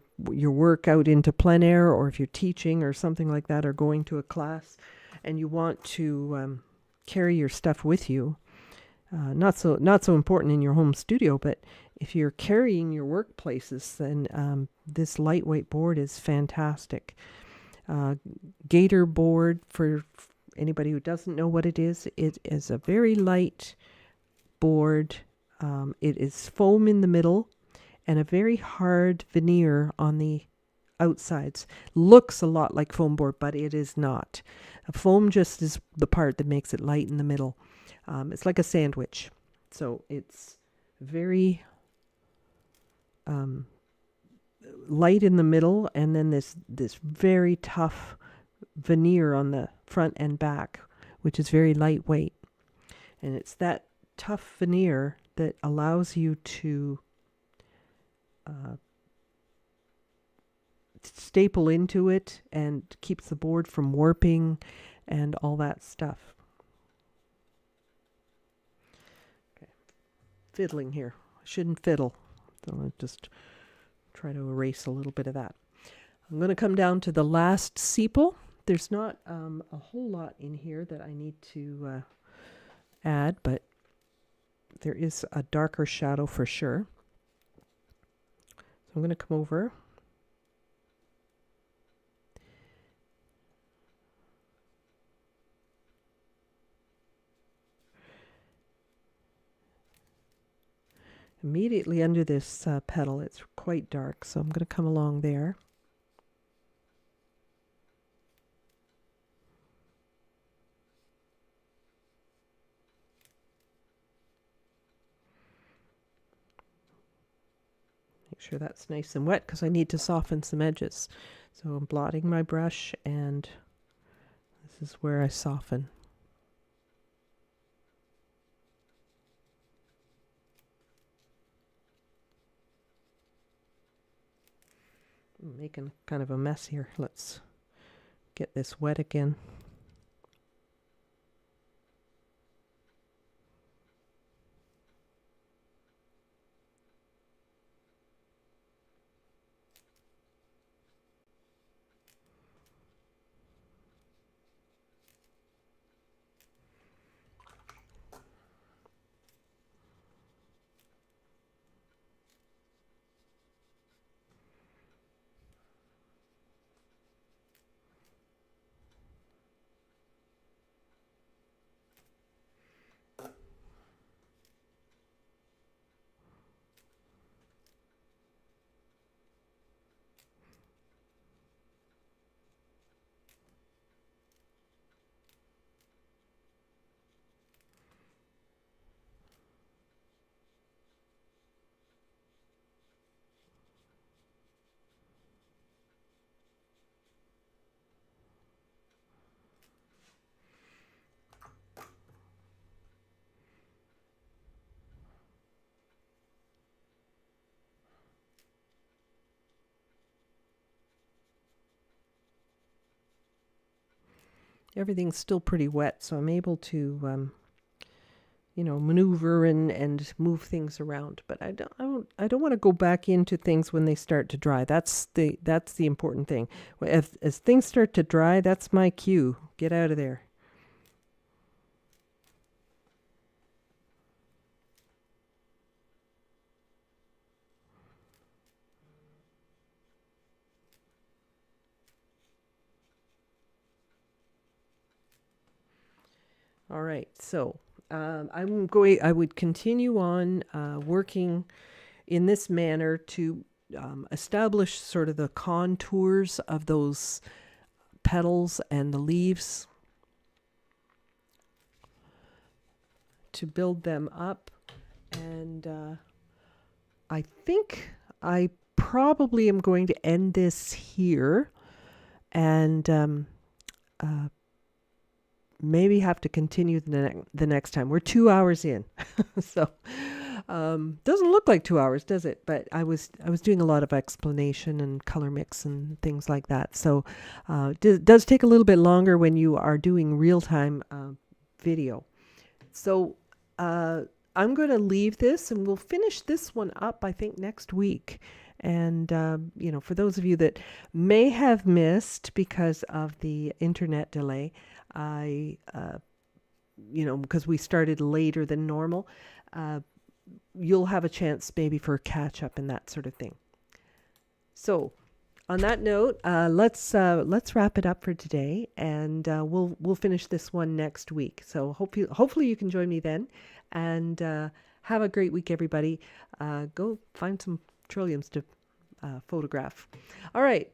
work out into plein air, or if you're teaching or something like that, or going to a class, and you want to carry your stuff with you. Not so important in your home studio, but if you're carrying your workplaces, then this lightweight board is fantastic. Gator board, for anybody who doesn't know what it is a very light board. It is foam in the middle and a very hard veneer on the outsides. Looks a lot like foam board, but it is not. Foam just is the part that makes it light in the middle. It's like a sandwich. So it's very light in the middle, and then this very tough veneer on the front and back, which is very lightweight. And it's that tough veneer that allows you to staple into it and keeps the board from warping and all that stuff. Okay. Fiddling here. I shouldn't fiddle. So I'll just try to erase a little bit of that. I'm going to come down to the last sepal. There's not a whole lot in here that I need to add, but there is a darker shadow for sure. So I'm going to come over. immediately under this petal. It's quite dark, so I'm going to come along there. Make sure that's nice and wet because I need to soften some edges. So I'm blotting my brush, and this is where I soften. I'm making kind of a mess here. Let's get this wet again. Everything's still pretty wet, so I'm able to, maneuver and move things around. But I don't want to go back into things when they start to dry. That's the important thing. As things start to dry, that's my cue. Get out of there. All right, so I would continue on working in this manner to establish sort of the contours of those petals and the leaves, to build them up. And I think I probably am going to end this here, and maybe have to continue the next time. We're 2 hours in. So doesn't look like 2 hours, does it? But I was doing a lot of explanation and color mix and things like that. So it does take a little bit longer when you are doing real-time video. So I'm going to leave this, and we'll finish this one up, I think, next week. And, for those of you that may have missed because of the internet delay, because we started later than normal, you'll have a chance maybe for a catch up and that sort of thing. So on that note, let's wrap it up for today, and we'll finish this one next week. So hopefully you can join me then, and have a great week, everybody. Go find some trilliums to photograph. All right.